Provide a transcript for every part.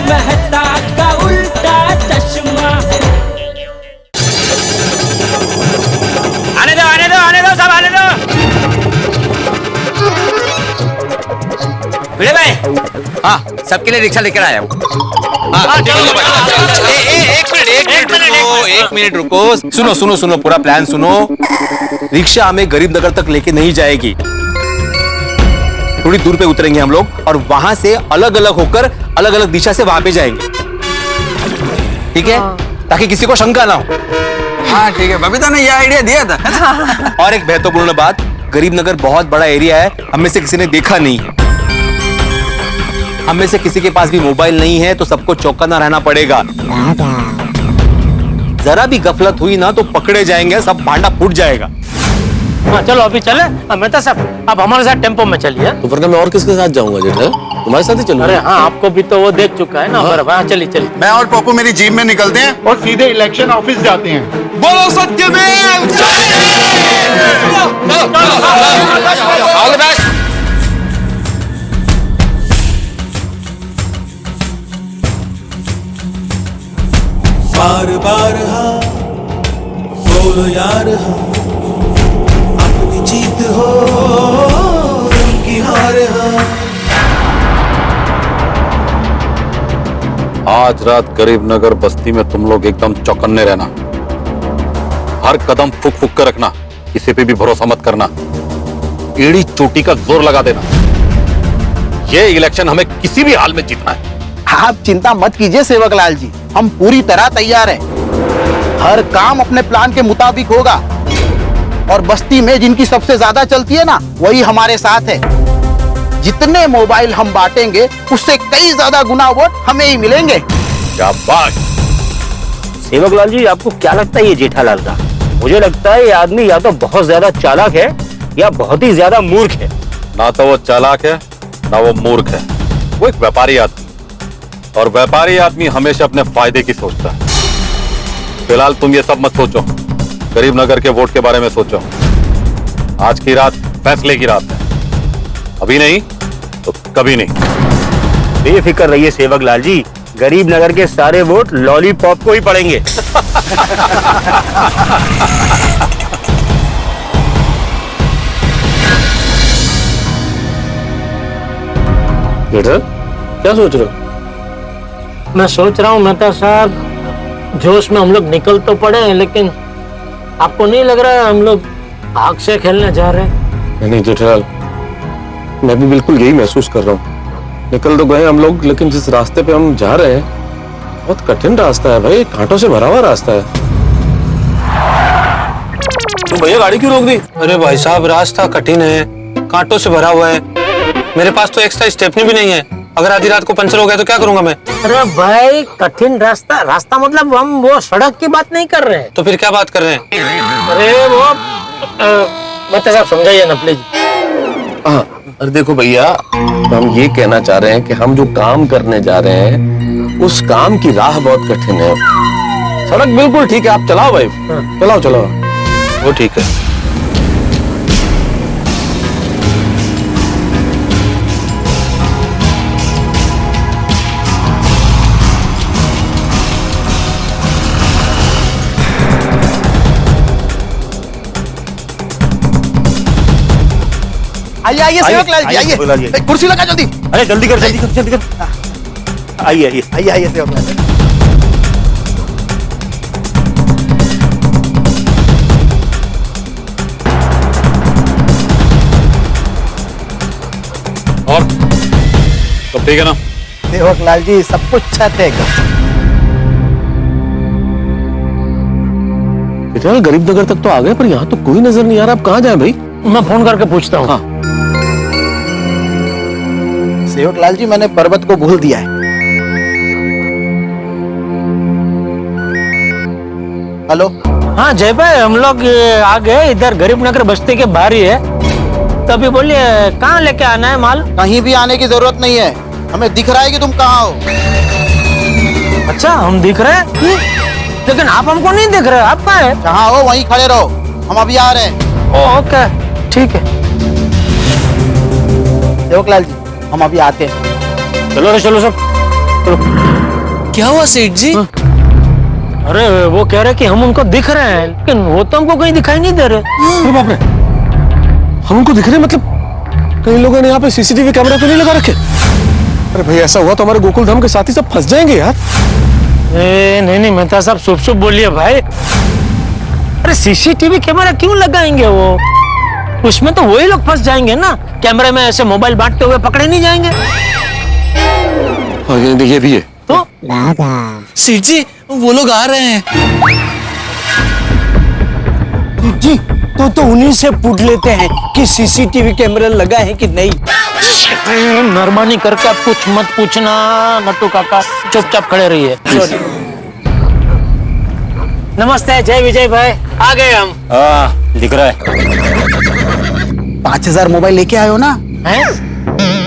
मेहता का उल्टा चश्मा। आने दो सब आने दो। भिड़े भाई, हाँ सबके लिए रिक्शा लेकर आया हूँ। एक मिनट रुको। सुनो पूरा प्लान सुनो। रिक्शा हमें गरीब नगर तक लेके नहीं जाएगी। थोड़ी दूर पे उतरेंगे हम लोग और वहां से अलग अलग होकर अलग अलग दिशा से वहां पे जाएंगे, ठीक है? ताकि किसी को शंका ना हो। हाँ ठीक है, बबीता ने ये आइडिया दिया था। और एक महत्वपूर्ण बात, गरीब नगर बहुत बड़ा एरिया है, हम में से किसी ने देखा नहीं है। हम में से किसी के पास भी मोबाइल नहीं है, तो सबको चौकन्ना रहना पड़ेगा। जरा भी गफलत हुई ना तो पकड़े जाएंगे, सब भांडा फूट जाएगा। हाँ चलो अभी चले। मेहता साहब आप हमारे साथ टेम्पो में चलिए। तो वरना मैं और किसके साथ जाऊंगा जेठा? तुम्हारे साथ ही चलूंगा। अरे हाँ, आपको भी तो वो देख चुका है ना। हाँ चलिए। मैं और पप्पू मेरी जीप में निकलते हैं और सीधे इलेक्शन ऑफिस जाते हैं। बोलो सत्यमेव ऑल द बेस्ट। बार बार हाँ बोलो यार, हाँ अपनी जीत हो उनकी हार। हाँ आज रात गरीब नगर बस्ती में तुम लोग एकदम चौकन्ने रहना। हर कदम फुक फुक कर रखना, किसी पे भी भरोसा मत करना। एड़ी चोटी का जोर लगा देना। ये इलेक्शन हमें किसी भी हाल में जीतना है। आप चिंता मत कीजिए सेवक लाल जी, हम पूरी तरह तैयार हैं। हर काम अपने प्लान के मुताबिक होगा और बस्ती में जिनकी सबसे ज्यादा चलती है ना, वही हमारे साथ है। जितने मोबाइल हम बांटेंगे उससे कई ज्यादा गुना वोट हमें ही मिलेंगे। शाबाश। सेवक लाल जी, आपको क्या लगता है ये जेठालाल का? मुझे लगता है ये आदमी या तो बहुत ज्यादा चालाक है या बहुत ही ज्यादा मूर्ख है। ना तो वो चालाक है ना वो मूर्ख है, वो एक व्यापारी आदमी, और व्यापारी आदमी हमेशा अपने फायदे की सोचता है। फिलहाल तुम ये सब मत सोचो, गरीब नगर के वोट के बारे में सोचो। आज की रात फैसले की रात है, अभी नहीं तो कभी नहीं। बेफिक्र रहिए सेवक लाल जी, गरीब नगर के सारे वोट लॉलीपॉप को ही पड़ेंगे। बेटा क्या सोच रहे हो? मैं सोच रहा हूँ मेहता साहब, जोश में हम लोग निकल तो पड़े हैं, लेकिन आपको नहीं लग रहा है हम लोग आग से खेलने जा रहे हैं? नहीं जेठालाल, मैं भी बिल्कुल यही महसूस कर रहा हूँ। निकल तो गए हम लोग, लेकिन जिस रास्ते पे हम जा रहे हैं बहुत कठिन रास्ता है भाई, कांटों से भरा हुआ रास्ता है। तो भैया गाड़ी क्यों रोक दी? अरे भाई साहब, रास्ता कठिन है, कांटों से भरा हुआ है। मेरे पास तो एक्स्ट्रा स्टेपनी भी नहीं है। अगर आधी रात को पंचर हो गया तो क्या करूंगा मैं? अरे भाई, कठिन रास्ता मतलब हम वो सड़क की बात नहीं कर रहे हैं। तो फिर क्या बात कर रहे हैं? अरे वो मेहता साहब समझाइए ना प्लीज। अरे देखो भैया, हम ये कहना चाह रहे हैं कि हम जो काम करने जा रहे हैं उस काम की राह बहुत कठिन है। सड़क बिल्कुल ठीक है, आप चलाओ भाई, चलाओ। वो ठीक है। आइए सेवक लाल जी, आइए कुर्सी लगा जल्दी। अरे जल्दी कर। आइए सेवक लाल जी। और सब ठीक है ना? सेवक लाल जी सब कुछ छत है। जेठालाल गरीब नगर तक तो आ गए, पर यहाँ तो कोई नजर नहीं आ रहा। आप कहाँ जाए भाई? मैं फोन करके पूछता हूँ। हाँ। सेवक लाल जी, मैंने पर्वत को भूल दिया है। हेलो। हाँ जय भाई, हम लोग आ गए, इधर गरीब नगर बस्ती के बाहर ही है। तभी बोलिए कहाँ लेके आना है माल? कहीं भी आने की जरूरत नहीं है, हमें दिख रहा है कि तुम कहाँ हो। अच्छा, हम दिख रहे हैं, लेकिन आप हमको नहीं दिख रहे। आप कहाँ है? जहाँ हो वहीं खड़े रहो, हम अभी आ रहे हैं। ओके ठीक है। सेवक लाल जी, हम अभी आते हैं। चलो सब। क्या हुआ सेठ जी? अरे वो कह रहे कि हम उनको दिख रहे हैं, लेकिन वो तो हमको कहीं दिखाई नहीं दे रहे। अरे बाप रे, हम उनको दिख रहे हैं मतलब कई लोगों ने यहाँ पे सीसीटीवी कैमरा तो नहीं लगा रखे? अरे भाई ऐसा हुआ तो हमारे गोकुल धाम के साथी सब फंस जाएंगे यार। नहीं मेहता साहब, शुभ शुभ बोलिए भाई। अरे सीसीटीवी कैमरा क्यों लगाएंगे वो? उसमें तो वही लोग फंस जाएंगे ना, कैमरे में ऐसे मोबाइल बांटते हुए पकड़े नहीं जाएंगे। ये भी है तो सेठ जी, वो लोग आ रहे हैं। जी तो उन्हीं से पूछ लेते हैं कि सीसीटीवी कैमरा लगा है कि नहीं। मेहरबानी करके आप कुछ मत पूछना नट्टू काका, चुपचाप खड़े रहिए। नमस्ते जय विजय भाई, आ गए हम। दिख रहा है। 5000 मोबाइल लेके आयो ना? हैं?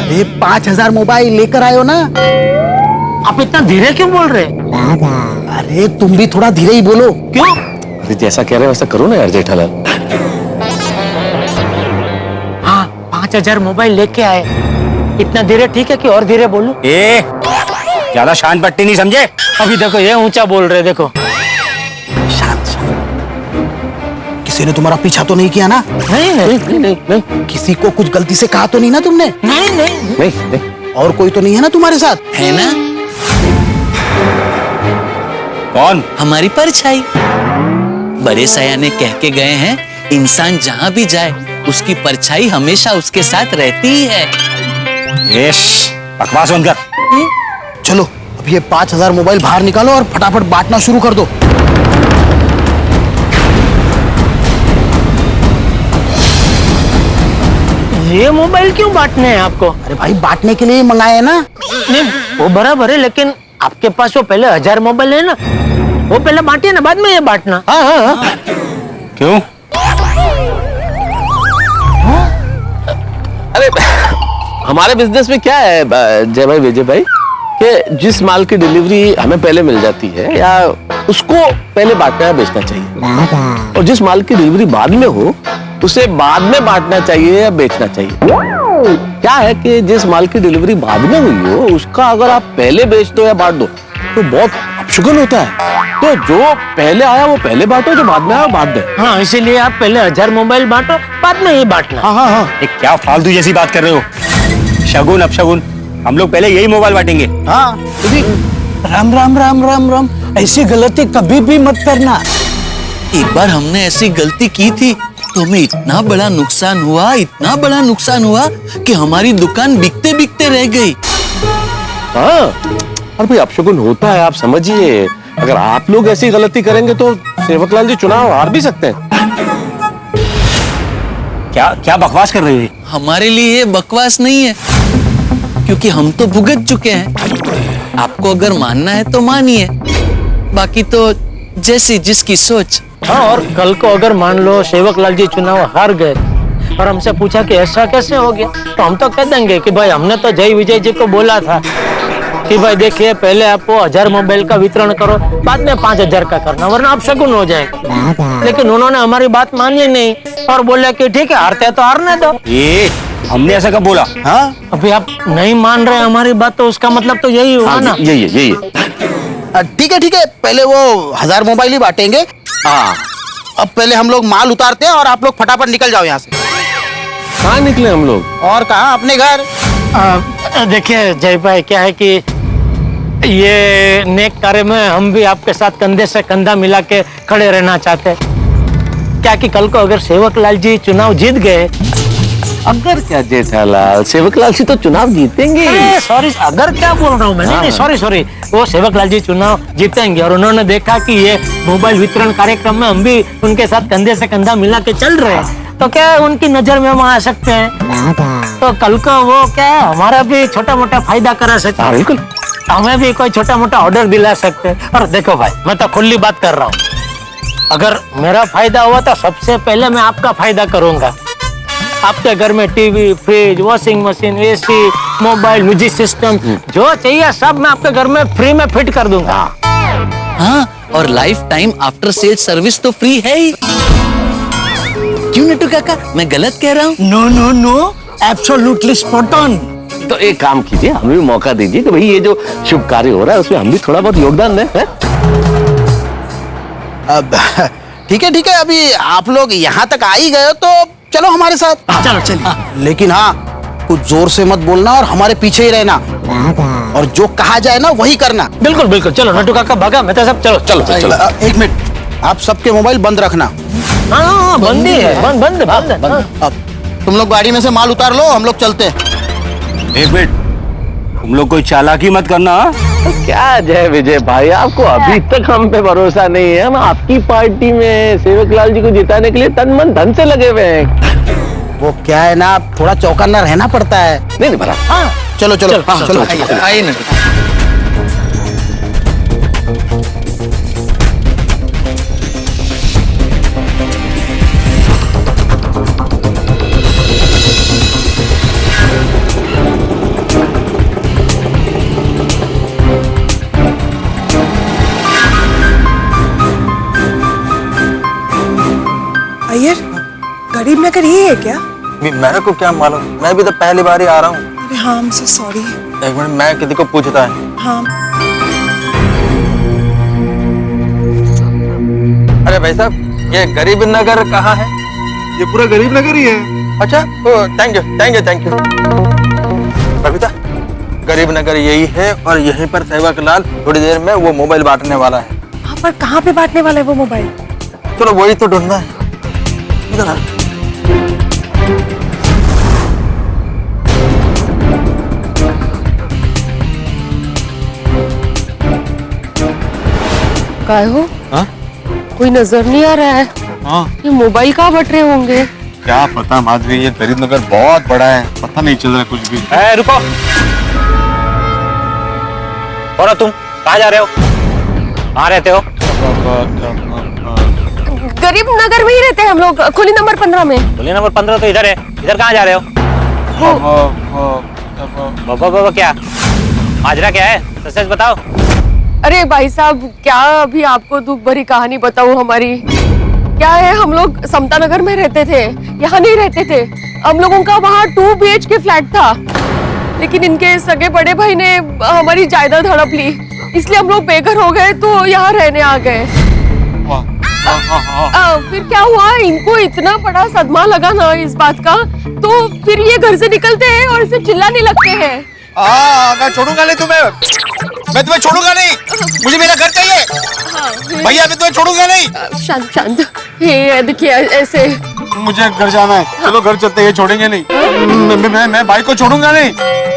अरे 5000 मोबाइल लेकर आयो ना? आप इतना धीरे क्यों बोल रहे? अरे तुम भी थोड़ा धीरे ही बोलो। क्यों? अरे जैसा कह रहे हैं वैसा करो ना यार जेठालाल। हाँ 5000 मोबाइल लेके आए। इतना धीरे ठीक है कि और धीरे बोलूं? ज्यादा शान पट्टी नहीं समझे। अभी देखो ये ऊंचा बोल रहे, देखो। शांत किसी ने तुम्हारा पीछा तो नहीं किया ना? नहीं। किसी को कुछ गलती से कहा तो नहीं ना तुमने? नहीं। और कोई तो नहीं है ना तुम्हारे साथ? है ना? कौन? हमारी परछाई। बड़े सयाने कह के गए हैं, इंसान जहाँ भी जाए उसकी परछाई हमेशा उसके साथ रहती ही है। बकवास बंद कर। चलो अब ये 5000 मोबाइल बाहर निकालो और फटाफट बांटना शुरू कर दो। ये मोबाइल क्यों बांटने हैं आपको? अरे भाई बांटने के लिए मंगाए है ना? नहीं वो बराबर है, लेकिन आपके पास वो पहले 1000 मोबाइल है ना, वो पहले बांटिए ना, बाद में ये बांटना। हाँ। क्यों? अरे हमारे बिजनेस में क्या है जय भाई विजय भाई, कि जिस माल की डिलीवरी हमें पहले मिल जाती है या उसको पहले बांटना या बेचना चाहिए, और जिस माल की डिलीवरी बाद में हो उसे बाद में बांटना चाहिए या बेचना चाहिए। क्या है कि जिस माल की डिलीवरी बाद में हुई हो उसका अगर आप पहले बेच दो या बांट दो तो बहुत अपशगुन होता है। तो जो पहले आया वो पहले बांटो, जो बाद में आया बाद में। हाँ इसीलिए आप पहले 1000 मोबाइल बांटो, बाद में ये बांटना। हाँ। क्या फालतू जैसी बात कर रहे हो? शगुन अपशगुन, हम लोग पहले यही मोबाइल बांटेंगे। हाँ राम राम राम राम राम, ऐसी गलती कभी भी मत करना। एक बार हमने ऐसी गलती की थी तो हमें इतना बड़ा नुकसान हुआ कि हमारी दुकान बिकते बिकते रह गई। हाँ और भाई अपशगुन होता है, आप समझिए। अगर आप लोग ऐसी गलती करेंगे तो सेवकलाल जी चुनाव हार भी सकते हैं। क्या बकवास कर रहे हो? हमारे लिए ये बकवास नहीं है, क्योंकि हम तो भुगत चुके हैं। आपको अगर मानना है तो मानिए, बाकी तो जैसी जिसकी सोच। हाँ और कल को अगर मान लो सेवकलाल जी चुनाव हार गए और हमसे पूछा कि ऐसा कैसे हो गया, तो हम तो कह देंगे कि भाई हमने तो जय विजय जी को बोला था कि भाई देखिए पहले आपको 1000 मोबाइल का वितरण करो, बाद में 5000 का करना, वरना आप शगुन हो जाएगा। लेकिन उन्होंने हमारी बात मानी नहीं और बोले कि ठीक है हारते तो हारने दो। हमने ऐसा कब बोला? हाँ अभी आप नहीं मान रहे हमारी बात, तो उसका मतलब तो यही हुआ ना। यही है। ठीक है, पहले वो 1000 मोबाइल ही बांटेंगे। हाँ अब पहले हम लोग माल उतारते हैं और आप लोग फटाफट निकल जाओ यहाँ से। कहाँ निकले हम लोग? और कहाँ? अपने घर। देखिए जय भाई, क्या है कि ये नेक कार्य में हम भी आपके साथ कंधे से कंधा मिला के खड़े रहना चाहते हैं। क्या कि कल को अगर सेवकलाल जी चुनाव जीत गए। अगर क्या जेठालाल, सेवकलाल जी तो चुनाव जीतेंगे। सॉरी, अगर क्या बोल रहा हूँ मैं? नहीं सॉरी, वो सेवकलाल जी चुनाव जीतेंगे और उन्होंने देखा कि ये मोबाइल वितरण कार्यक्रम में हम भी उनके साथ कंधे से कंधा मिला के चल रहे हैं, तो क्या उनकी नजर में हम आ सकते हैं। तो कल को वो क्या हमारा भी छोटा मोटा फायदा करा सकते हैं। बिल्कुल, हमें भी कोई छोटा मोटा ऑर्डर दिला सकते हैं। और देखो भाई, मैं तो खुली बात कर रहा हूँ, अगर मेरा फायदा हुआ तो सबसे पहले मैं आपका फायदा करूंगा। आपके घर में TV, fridge, washing machine, AC, mobile, music system जो चाहिए सब मैं आपके घर में फ्री में फिट कर दूंगा। हाँ, और life time after sale service तो फ्री है ही। क्यों नट्टू काका, मैं गलत कह रहा हूँ? No, absolutely spot on. तो एक काम कीजिए, हमें भी मौका दीजिए कि भाई ये जो शुभ कार्य हो रहा है उसमें हम भी थोड़ा बहुत योगदान दें, हैं? अब ठीक है, अभी आप लोग यहाँ तक आ ही गए हो तो चलो हमारे साथ। चलो चलिए। लेकिन हाँ, कुछ जोर से मत बोलना और हमारे पीछे ही रहना, और जो कहा जाए ना वही करना। बिल्कुल बिल्कुल, चलो नट्टू काका भागा, मैं तो सब चलो चलो चलो। एक मिनट, आप सबके मोबाइल बंद रखना। हाँ बंद ही है, बंद बंद बंद बंद। अब तुम लोग गाड़ी में से माल उतार लो, हम लोग चलते हैं। एक मिनट, तुम लोग कोई चालाकी मत करना। तो क्या जय विजय भाई, आपको अभी तक हम पे भरोसा नहीं है? हम आपकी पार्टी में सेवक लाल जी को जिताने के लिए तन मन धन से लगे हुए हैं। वो क्या है ना, थोड़ा चौकन्ना रहना पड़ता है। नहीं भरा। हाँ चलो चलो चलो, आइए ना। अय्यर, गरीब नगर ये है क्या? मेरे को क्या मालूम, मैं भी तो पहली बार ही आ रहा हूँ। अरे हाँ, I'm so sorry। एक मिनट, मैं किसी को पूछता है। हाँ। अरे भाई साहब, ये गरीब नगर कहाँ है? ये पूरा गरीब नगर ही है। अच्छा, thank you thank you thank you. Babita, गरीब नगर यही है और यहीं पर सेवक लाल थोड़ी देर में वो मोबाइल बांटने वाला है। हाँ, पर कहाँ पे बांटने वाला है वो मोबाइल? चलो वही तो ढूंढना है। इधर आ। काय हो? हाँ? कोई नजर नहीं आ रहा है। हाँ? ये मोबाइल कहाँ बट रहे होंगे? क्या पता माधवी, ये गरीब नगर बहुत बड़ा है, पता नहीं चल रहा कुछ भी। रुको, और तुम कहाँ जा रहे हो? कहाँ रहते हो? गरीब नगर में ही रहते हैं हम लोग, खुली नंबर 15 में। गली नंबर 15 तो इधर है, इधर कहाँ जा रहे हो? बाबा क्या माजरा क्या है, सच सच बताओ। अरे भाई साहब, क्या अभी आपको दुख भरी कहानी बताऊं हमारी। क्या है, हम लोग समता नगर में रहते थे, यहाँ नहीं रहते थे। हम लोगों का वहाँ 2 BHK फ्लैट था, लेकिन इनके सगे बड़े भाई ने हमारी जायदाद हड़प ली, इसलिए हम लोग बेघर हो गए तो यहाँ रहने आ गए। फिर क्या हुआ, इनको इतना बड़ा सदमा लगा ना इस बात का, तो फिर ये घर से निकलते हैं और इसे चिल्लाने लगते हैं। मैं छोड़ूंगा नहीं तुम्हें, मैं तुम्हें छोड़ूंगा नहीं, मुझे मेरा घर चाहिए। भैया मैं तुम्हें छोड़ूंगा नहीं। शांत शांत, ये देखिए ऐसे। मुझे घर जाना है, चलो घर चलते हैं, छोड़ेंगे नहीं। मैं भाई को छोड़ूंगा नहीं,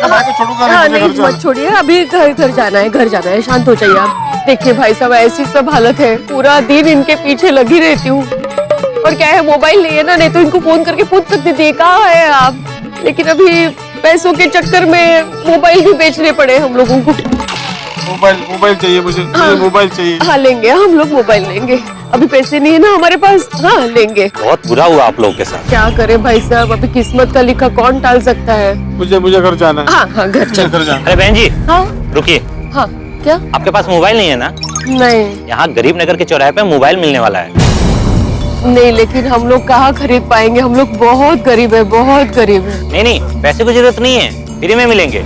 भाई को छोड़ूंगा नहीं। नहीं मत छोड़िए, अभी घर जाना है, शांत हो जाइए आप। देखिए भाई साहब, ऐसी सब हालत है, पूरा दिन इनके पीछे लगी रहती हूँ। और क्या है, मोबाइल नहीं है ना, नहीं तो इनको फोन करके पूछ सकती थी कहाँ है आप, लेकिन अभी पैसों के चक्कर में मोबाइल भी बेचने पड़े हम लोगों को। मोबाइल चाहिए मुझे, मोबाइल चाहिए। हाँ लेंगे, हम लोग मोबाइल लेंगे, अभी पैसे नहीं है ना हमारे पास। हाँ लेंगे। बहुत बुरा हुआ आप लोगों के साथ। क्या करे भाई साहब, अभी किस्मत का लिखा कौन टाल सकता है। मुझे घर जाना है। हाँ घर चल। घर जाना। अरे बहन जी, हाँ रुकिए। हाँ क्या? आपके पास मोबाइल नहीं है ना? नहीं यहाँ गरीब नगर के चौराहे पे मोबाइल मिलने वाला है। नहीं, लेकिन हम लोग कहाँ खरीद पाएंगे, हम लोग बहुत गरीब है, बहुत गरीब है। नहीं, पैसे की जरूरत नहीं है, फ्री में मिलेंगे।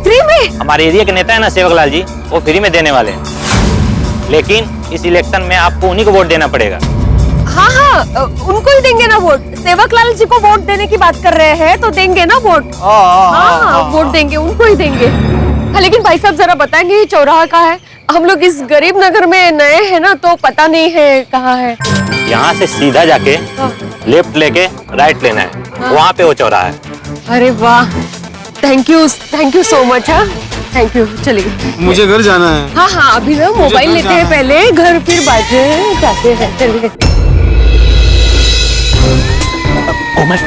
फ्री में? हमारे एरिया के नेता है ना सेवक लाल जी, वो फ्री में देने वाले हैं, लेकिन इस इलेक्शन में आपको उन्हीं को वोट देना पड़ेगा। हाँ उनको ही देंगे ना वोट। सेवक लाल जी को वोट देने की बात कर रहे हैं तो देंगे ना वोट। हाँ वोट देंगे, उनको ही देंगे। हाँ लेकिन भाई साहब जरा बताएंगे ये चौराहा कहाँ है? हम लोग इस गरीब नगर में नए हैं ना, तो पता नहीं है कहाँ है। यहाँ से सीधा जाके लेफ्ट लेके राइट लेना है, वहाँ पे वो चौराहा है। अरे वाह, थैंक यू सो मच। हाँ थैंक यू, चलिए। मुझे घर जाना है। हाँ अभी ना मोबाइल लेते हैं पहले, घर फिर बाजे जाते हैं। चलिए। कोमल,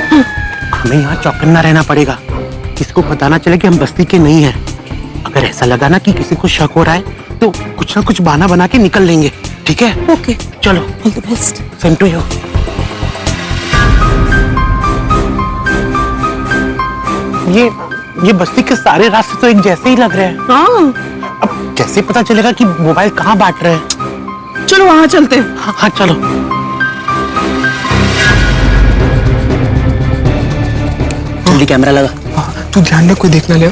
हमें यहाँ चौकन्ना रहना पड़ेगा, किसको पता ना चले कि हम बस्ती के नहीं हैं। अगर ऐसा लगा ना कि किसी को शक हो रहा है तो कुछ ना कुछ बहाना बना के निकल लेंगे, ठीक है? ओके चलो, all the best. Same to you. ये बस्ती के सारे रास्ते तो एक जैसे ही लग रहे हैं। हाँ अब कैसे पता चलेगा कि मोबाइल कहाँ बांट रहे हैं? चलो वहाँ चलते हैं। हाँ चलो। जल्दी कैमरा लगा। तू ध्यान रख, कोई देखना ले।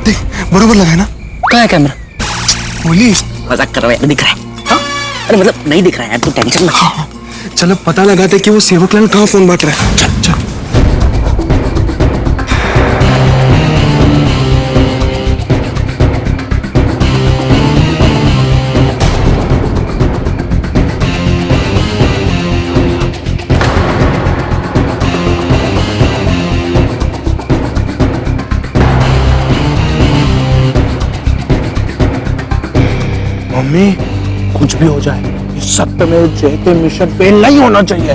देख बरोबर लगा है ना? कहाँ है कैमरा? पुलिस मजाक कर रहा है, दिख रहा है? हाँ? अरे मतलब नहीं दिख रहा है यार, तू टेंशन मत ले। चलो पता लगाते कि वो सेवकलाल कहाँ फोन बांट रहा है। चल चल। मम्मी कुछ भी हो जाए इस सत्यमेव जयते मिशन फेल नहीं होना चाहिए।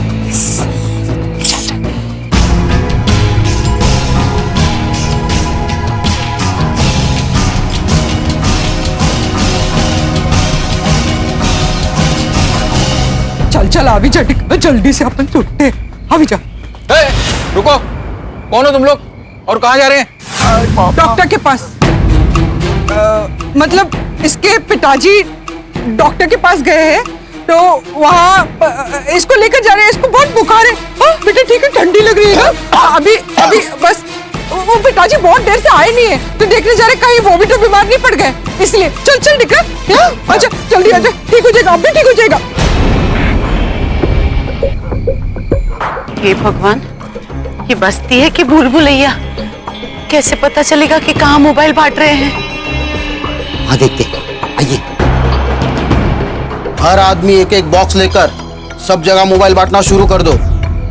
चल चल अभी जा, जल्दी से अपन छुट्टे। अभी जा। रुको, कौन हो तुम लोग और कहाँ जा रहे हैं? डॉक्टर के पास। मतलब इसके पिताजी डॉक्टर के पास गए हैं, तो वहाँ इसको लेकर जा रहे हैं। इसको बहुत बुखार है। बेटा ठीक है, ठंडी लग रही है ना? अभी अभी बस वो पिताजी बहुत देर से आए नहीं है, तो देखने जा रहे कहीं वो भी तो बीमार नहीं पड़ गए, इसलिए। चल चल निकल, अच्छा जल्दी आजा, ठीक हो जाएगा, अभी ठीक हो जाएगा। हे भगवान, ये बस्ती है कि भूल भुलैया? कैसे पता चलेगा कि कहाँ मोबाइल बांट रहे हैं? हाँ देखते, आइए। हर आदमी एक एक बॉक्स लेकर सब जगह मोबाइल बांटना शुरू कर दो।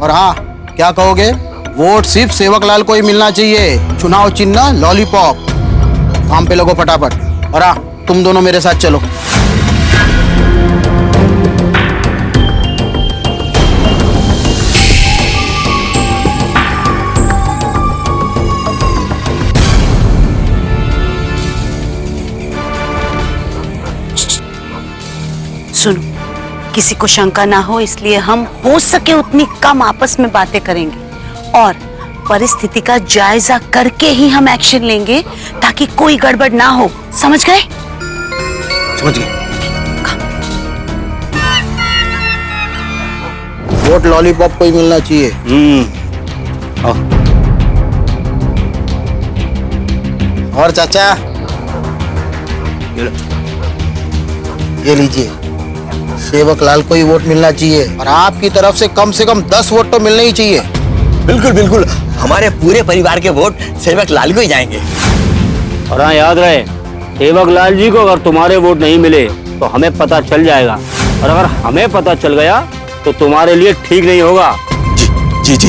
और हाँ, क्या कहोगे? वोट सिर्फ सेवकलाल को ही मिलना चाहिए। चुनाव चिन्ह लॉलीपॉप। काम पे लगो फटाफट। और हाँ, तुम दोनों मेरे साथ चलो। सुनो, किसी को शंका ना हो, इसलिए हम हो सके उतनी कम आपस में बातें करेंगे और परिस्थिति का जायजा करके ही हम एक्शन लेंगे, ताकि कोई गड़बड़ ना हो। समझ गए? समझ गए। वोट लॉलीपॉप को ही मिलना चाहिए। और चाचा ये लीजिए, सेवकलाल को ही वोट मिलना चाहिए। और आपकी तरफ से कम 10 वोट तो मिलने ही चाहिए। बिल्कुल बिल्कुल, हमारे पूरे परिवार के वोट सेवकलाल को ही जाएंगे। और हाँ, याद रहे, सेवकलाल जी को अगर तुम्हारे वोट नहीं मिले तो हमें पता चल जाएगा, और अगर हमें पता चल गया तो तुम्हारे लिए ठीक नहीं होगा। जी जी जी।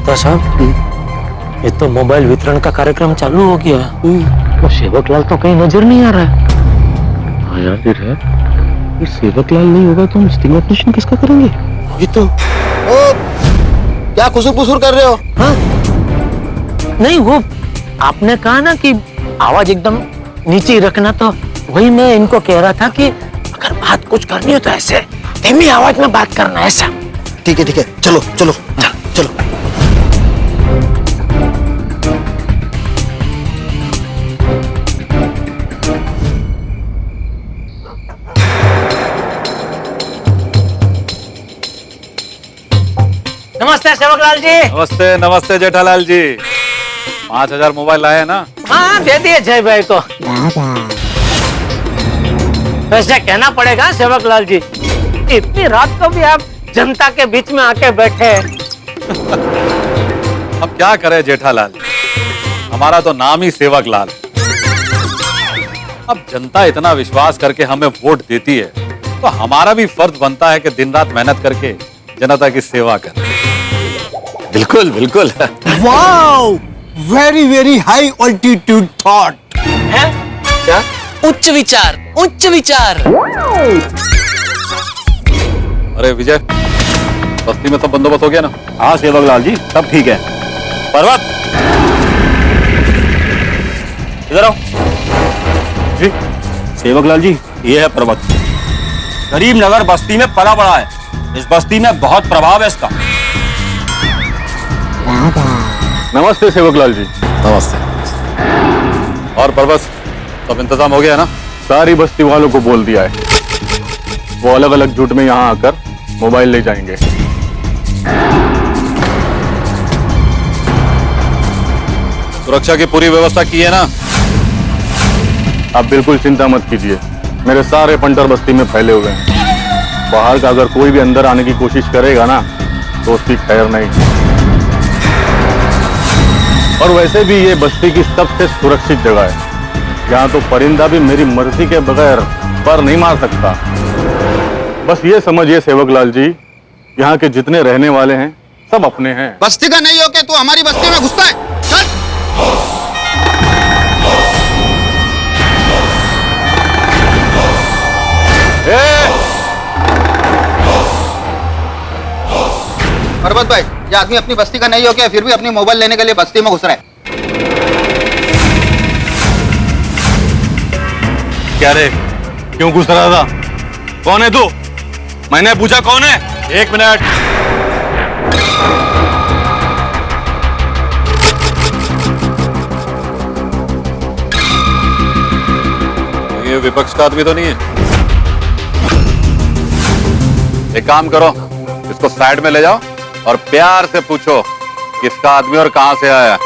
तो साहब, ये तो मोबाइल वितरण का कार्यक्रम चालू हो गया, तो सेवकलाल तो कहीं नजर नहीं आ रहा है। हाँ यार, फिर है, ये सेवकलाल नहीं होगा तो हम स्टिंग ऑपरेशन किसका करेंगे? ये तो क्या खुसुर कर रहे हो? हाँ? नहीं, वो आपने कहा ना कि आवाज एकदम नीचे ही रखना, तो वही मैं इनको कह रहा था कि अगर बात कुछ करनी हो तो ऐसे धीमी आवाज में बात करना, ऐसा। ठीक है, चलो चलो चलो। नमस्ते सेवकलाल जी। नमस्ते नमस्ते जेठालाल जी। 5000 मोबाइल लाए हैं ना? हाँ, दे दिए जय भाई को। वैसे कहना पड़ेगा सेवकलाल जी, इतनी रात को भी आप जनता के बीच में आके बैठे हैं। अब क्या करें जेठालाल, हमारा तो नाम ही सेवकलाल। अब जनता इतना विश्वास करके हमें वोट देती है, तो हमारा भी फर्ज बनता है कि दिन रात मेहनत करके जनता की सेवा करें। बिल्कुल बिल्कुल। Wow, very very high altitude thought. है क्या? उच्च विचार, उच्च विचार। अरे विजय, बस्ती में सब बंदोबस्त हो गया ना? हाँ सेवकलाल जी, सब ठीक है। पर्वत, इधर आओ जी। सेवकलाल जी, ये है पर्वत। गरीब नगर बस्ती में पला बड़ा है, इस बस्ती में बहुत प्रभाव है इसका। नमस्ते सेवकलाल जी। नमस्ते। और पर्वत, सब इंतजाम हो गया ना? सारी बस्ती वालों को बोल दिया है, वो अलग अलग झूठ में यहाँ आकर मोबाइल ले जाएंगे। सुरक्षा की पूरी व्यवस्था की है ना? आप बिल्कुल चिंता मत कीजिए, मेरे सारे पंटर बस्ती में फैले हुए हैं। बाहर का अगर कोई भी अंदर आने की कोशिश करेगा ना तो उसकी खैर नहीं। और वैसे भी ये बस्ती की सबसे सुरक्षित जगह है, यहाँ तो परिंदा भी मेरी मर्जी के बगैर पर नहीं मार सकता। बस ये समझिए सेवक लाल जी, यहाँ के जितने रहने वाले हैं सब अपने हैं। बस्ती का नहीं हो के तू हमारी बस्ती में घुसता है, चल। पर्वत भाई, ये आदमी अपनी बस्ती का नहीं हो के फिर भी अपनी मोबाइल लेने के लिए बस्ती में घुस रहा है। क्या रे, क्यों घुस रहा था? कौन है तू? मैंने पूछा कौन है? एक मिनट। ये विपक्ष का आदमी तो नहीं है? एक काम करो, इसको साइड में ले जाओ और प्यार से पूछो किसका आदमी और कहां से आया।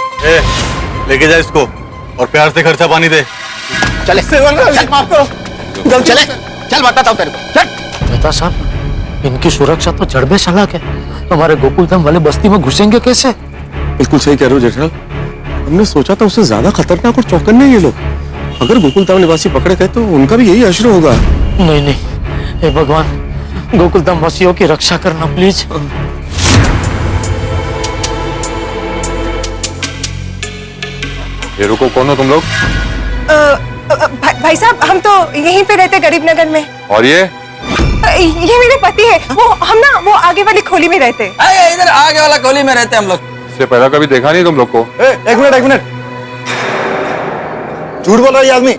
लेके जा इसको और प्यार से खर्चा पानी दे। चले, माफ करो। चले, चल बताता हूँ तेरे को। चल। मेहता साहब, इनकी सुरक्षा तो जड़ में सलाख है, हमारे गोकुलधाम वाले बस्ती में घुसेंगे कैसे? बिल्कुल सही कह रहे हो जेठालाल, हमने सोचा था उससे ज्यादा खतरनाक और चौकन्ने ये लोग। अगर गोकुलधाम निवासी पकड़े गए तो उनका भी यही अश्रू होगा। नहीं नहीं, हे भगवान, गोकुलधाम वासियों की रक्षा करना प्लीज। ये रुको, कौन हो तुम लोग? भाई साहब, हम तो यहीं पे रहते गरीब नगर में। और ये मेरे पति है, वो आगे वाली खोली में रहते। इधर आगे वाला खोली में रहते हम लोग। इससे पहले कभी देखा नहीं तुम लोग को? एक मिनट, झूठ बोल रहा है ये आदमी।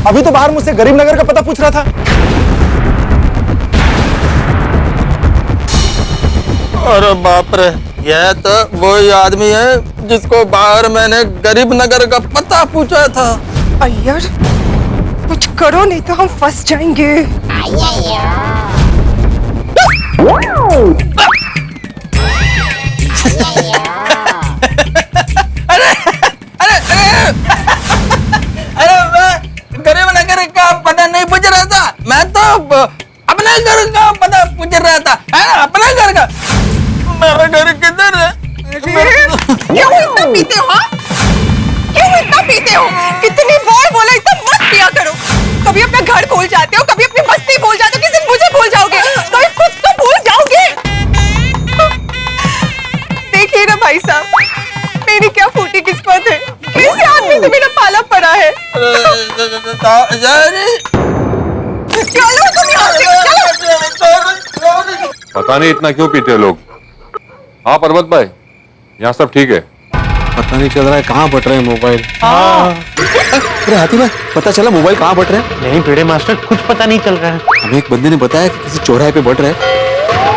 अभी तो बाहर मुझसे गरीब नगर का पता पूछ रहा था। अरे बाप रे, यह तो वही आदमी है जिसको बाहर मैंने गरीब नगर का पता पूछा था। यार, कुछ करो नहीं तो हम फंस जाएंगे। अरे मैं गरीब नगर का पता नहीं पूछ रहा था, मैं तो अपने घर का पता पूछ रहा था। अपने घर का? मेरा घर किधर है? क्यों इतना पीते हो? क्यों इतना पीते हो? कितनी बार बोला इतना मत पिया करो। कभी अपना घर भूल जाते हो, कभी अपनी बस्ती भूल जाते हो, किसी मुझे भूल जाओगे, कभी खुद को भूल जाओगे। देखिए ना भाई साहब, मेरी क्या फूटी किस्मत है, किसी आदमी से मेरा पाला पड़ा है। चलो तुम यहाँ से, चलो। पता नहीं इतना क्यों पीते हो लोग। हाँ पर्वत भाई, यहाँ सब ठीक है? पता नहीं चल रहा है कहाँ बट रहे हैं मोबाइल। अरे हाथी भाई, पता चला मोबाइल कहाँ बट रहे हैं? नहीं भिड़े मास्टर, कुछ पता नहीं चल रहा है। हमें एक बंदे ने बताया कि किसी चौराहे पे बट रहे हैं,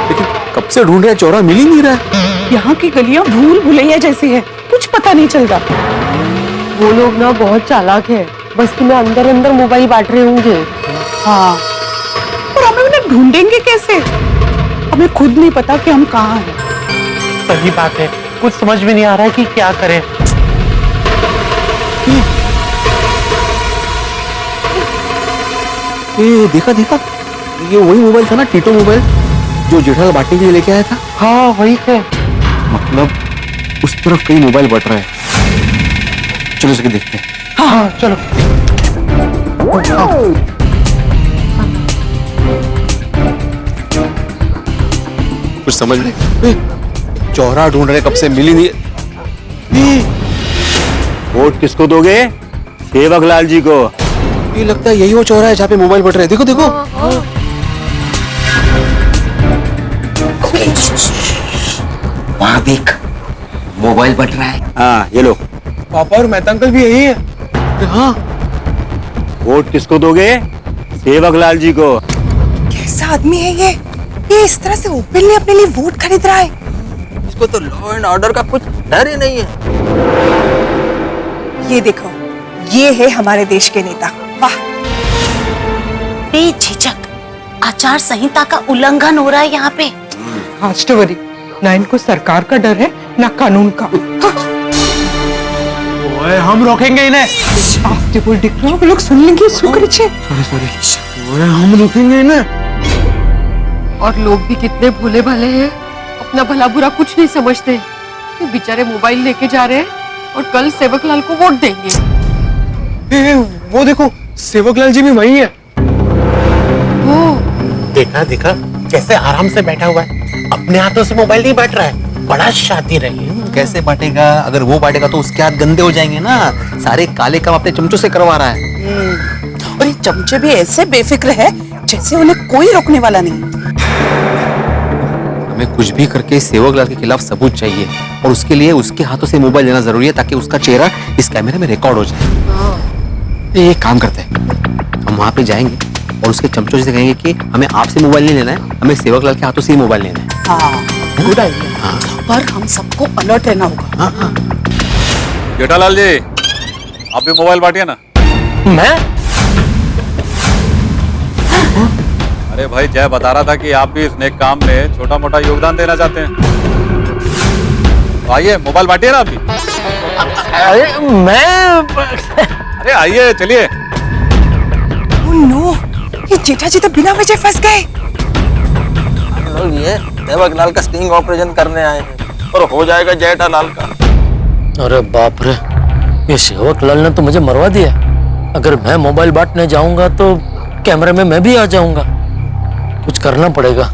लेकिन कब से ढूंढ रहे हैं, चौराहा मिल ही नहीं रहा है। यहाँ की गलियाँ भूल भुलैया जैसी है, कुछ पता नहीं चलता। वो लोग ना बहुत चालाक है, बस्ती में अंदर अंदर मोबाइल बांट रहे होंगे। हाँ, और हमें उन्हें ढूंढेंगे कैसे? हमें खुद नहीं पता कि हम कहाँ हैं। सही बात है, कुछ समझ में नहीं आ रहा है कि क्या करें। ये देखा, ये वही मोबाइल था ना, टीटो मोबाइल, जो जेठालाल बांटने के लिए लेके आया था। हाँ वही है। मतलब उस तरफ कई मोबाइल बट रहे हैं। चलो इसके देखते हैं। हाँ चलो। कुछ समझ नहीं, चौराहा ढूंढ रहे कब से, मिल ही नहीं। वोट किसको दोगे? सेवक लाल जी को। ये लगता है यही वो चौराहा है जहाँ पे मोबाइल बट रहे हैं। देखो वहाँ देख, मोबाइल बट रहा है। हाँ ये लो। पापा और मेहता अंकल भी यही है। हाँ, वोट किसको दोगे? सेवक लाल जी को। कैसा आदमी है ये इस तरह से ओपनली अपने लिए वोट खरीद रहा है। इसको तो लॉ एंड ऑर्डर का कुछ डर ही नहीं है। ये देखो, ये है हमारे देश के नेता। वाह, बेझिझक आचार संहिता का उल्लंघन हो रहा है यहाँ पे। हास्टवरी ना इनको सरकार का डर है ना कानून का। ओए, हम रोकेंगे इन्हें। आपके बोल दिख रहा है, वो लोग सुन लेंगे। शुक्र छे। ओए, हम रोकेंगे इन्हें। और लोग भी कितने भोले भाले हैं, अपना भला बुरा कुछ नहीं समझते। ये बेचारे मोबाइल लेके जा रहे हैं और कल सेवकलाल को वोट देंगे। वो देखो सेवकलाल जी भी वही है। देखा देखा कैसे आराम से बैठा हुआ है, अपने हाथों से मोबाइल नहीं बांट रहा है। बड़ा शातिर है ये। कैसे बांटेगा? अगर वो बांटेगा तो उसके हाथ गंदे हो जाएंगे ना। सारे काले काम अपने चमचों से करवा रहा है। और ये चमचे भी ऐसे बेफिक्र है जैसे उन्हें कोई रोकने वाला नहीं। हमें कुछ भी करके सेवकलाल के खिलाफ सबूत चाहिए और उसके लिए उसके हाथों से मोबाइल लेना जरूरी है ताकि उसका चेहरा इस कैमरे में रिकॉर्ड हो जाए। एक काम करते हैं, हम वहां पे जाएंगे और उसके चमचों से कहेंगे कि हमें आपसे मोबाइल नहीं लेना है, हमें सेवकलाल के हाथों से ही मोबाइल लेना है। हाँ, गुड आइडिया। पर हम सबको अलर्ट रहना होगा। जेठालाल जी, आप भी मोबाइल बांटिए ना। मैं? अरे भाई, जय बता रहा था कि आप भी इस नेक काम में छोटा मोटा योगदान देना चाहते हैं, तो आइए मोबाइल बांटिए ना आप भी। अरे मैं अरे आइए, चलिए। नो, ये जेठा जी तो बिना वजह फंस गए। हम लोग ये सेवकलाल का स्टिंग ऑपरेशन करने आए हैं और हो जाएगा जेठालाल का। अरे बाप रे, ये सेवकलाल ने तो मुझे मरवा दिया। अगर मैं मोबाइल बांटने जाऊंगा तो कैमरे में मैं भी आ जाऊंगा। कुछ करना पड़ेगा।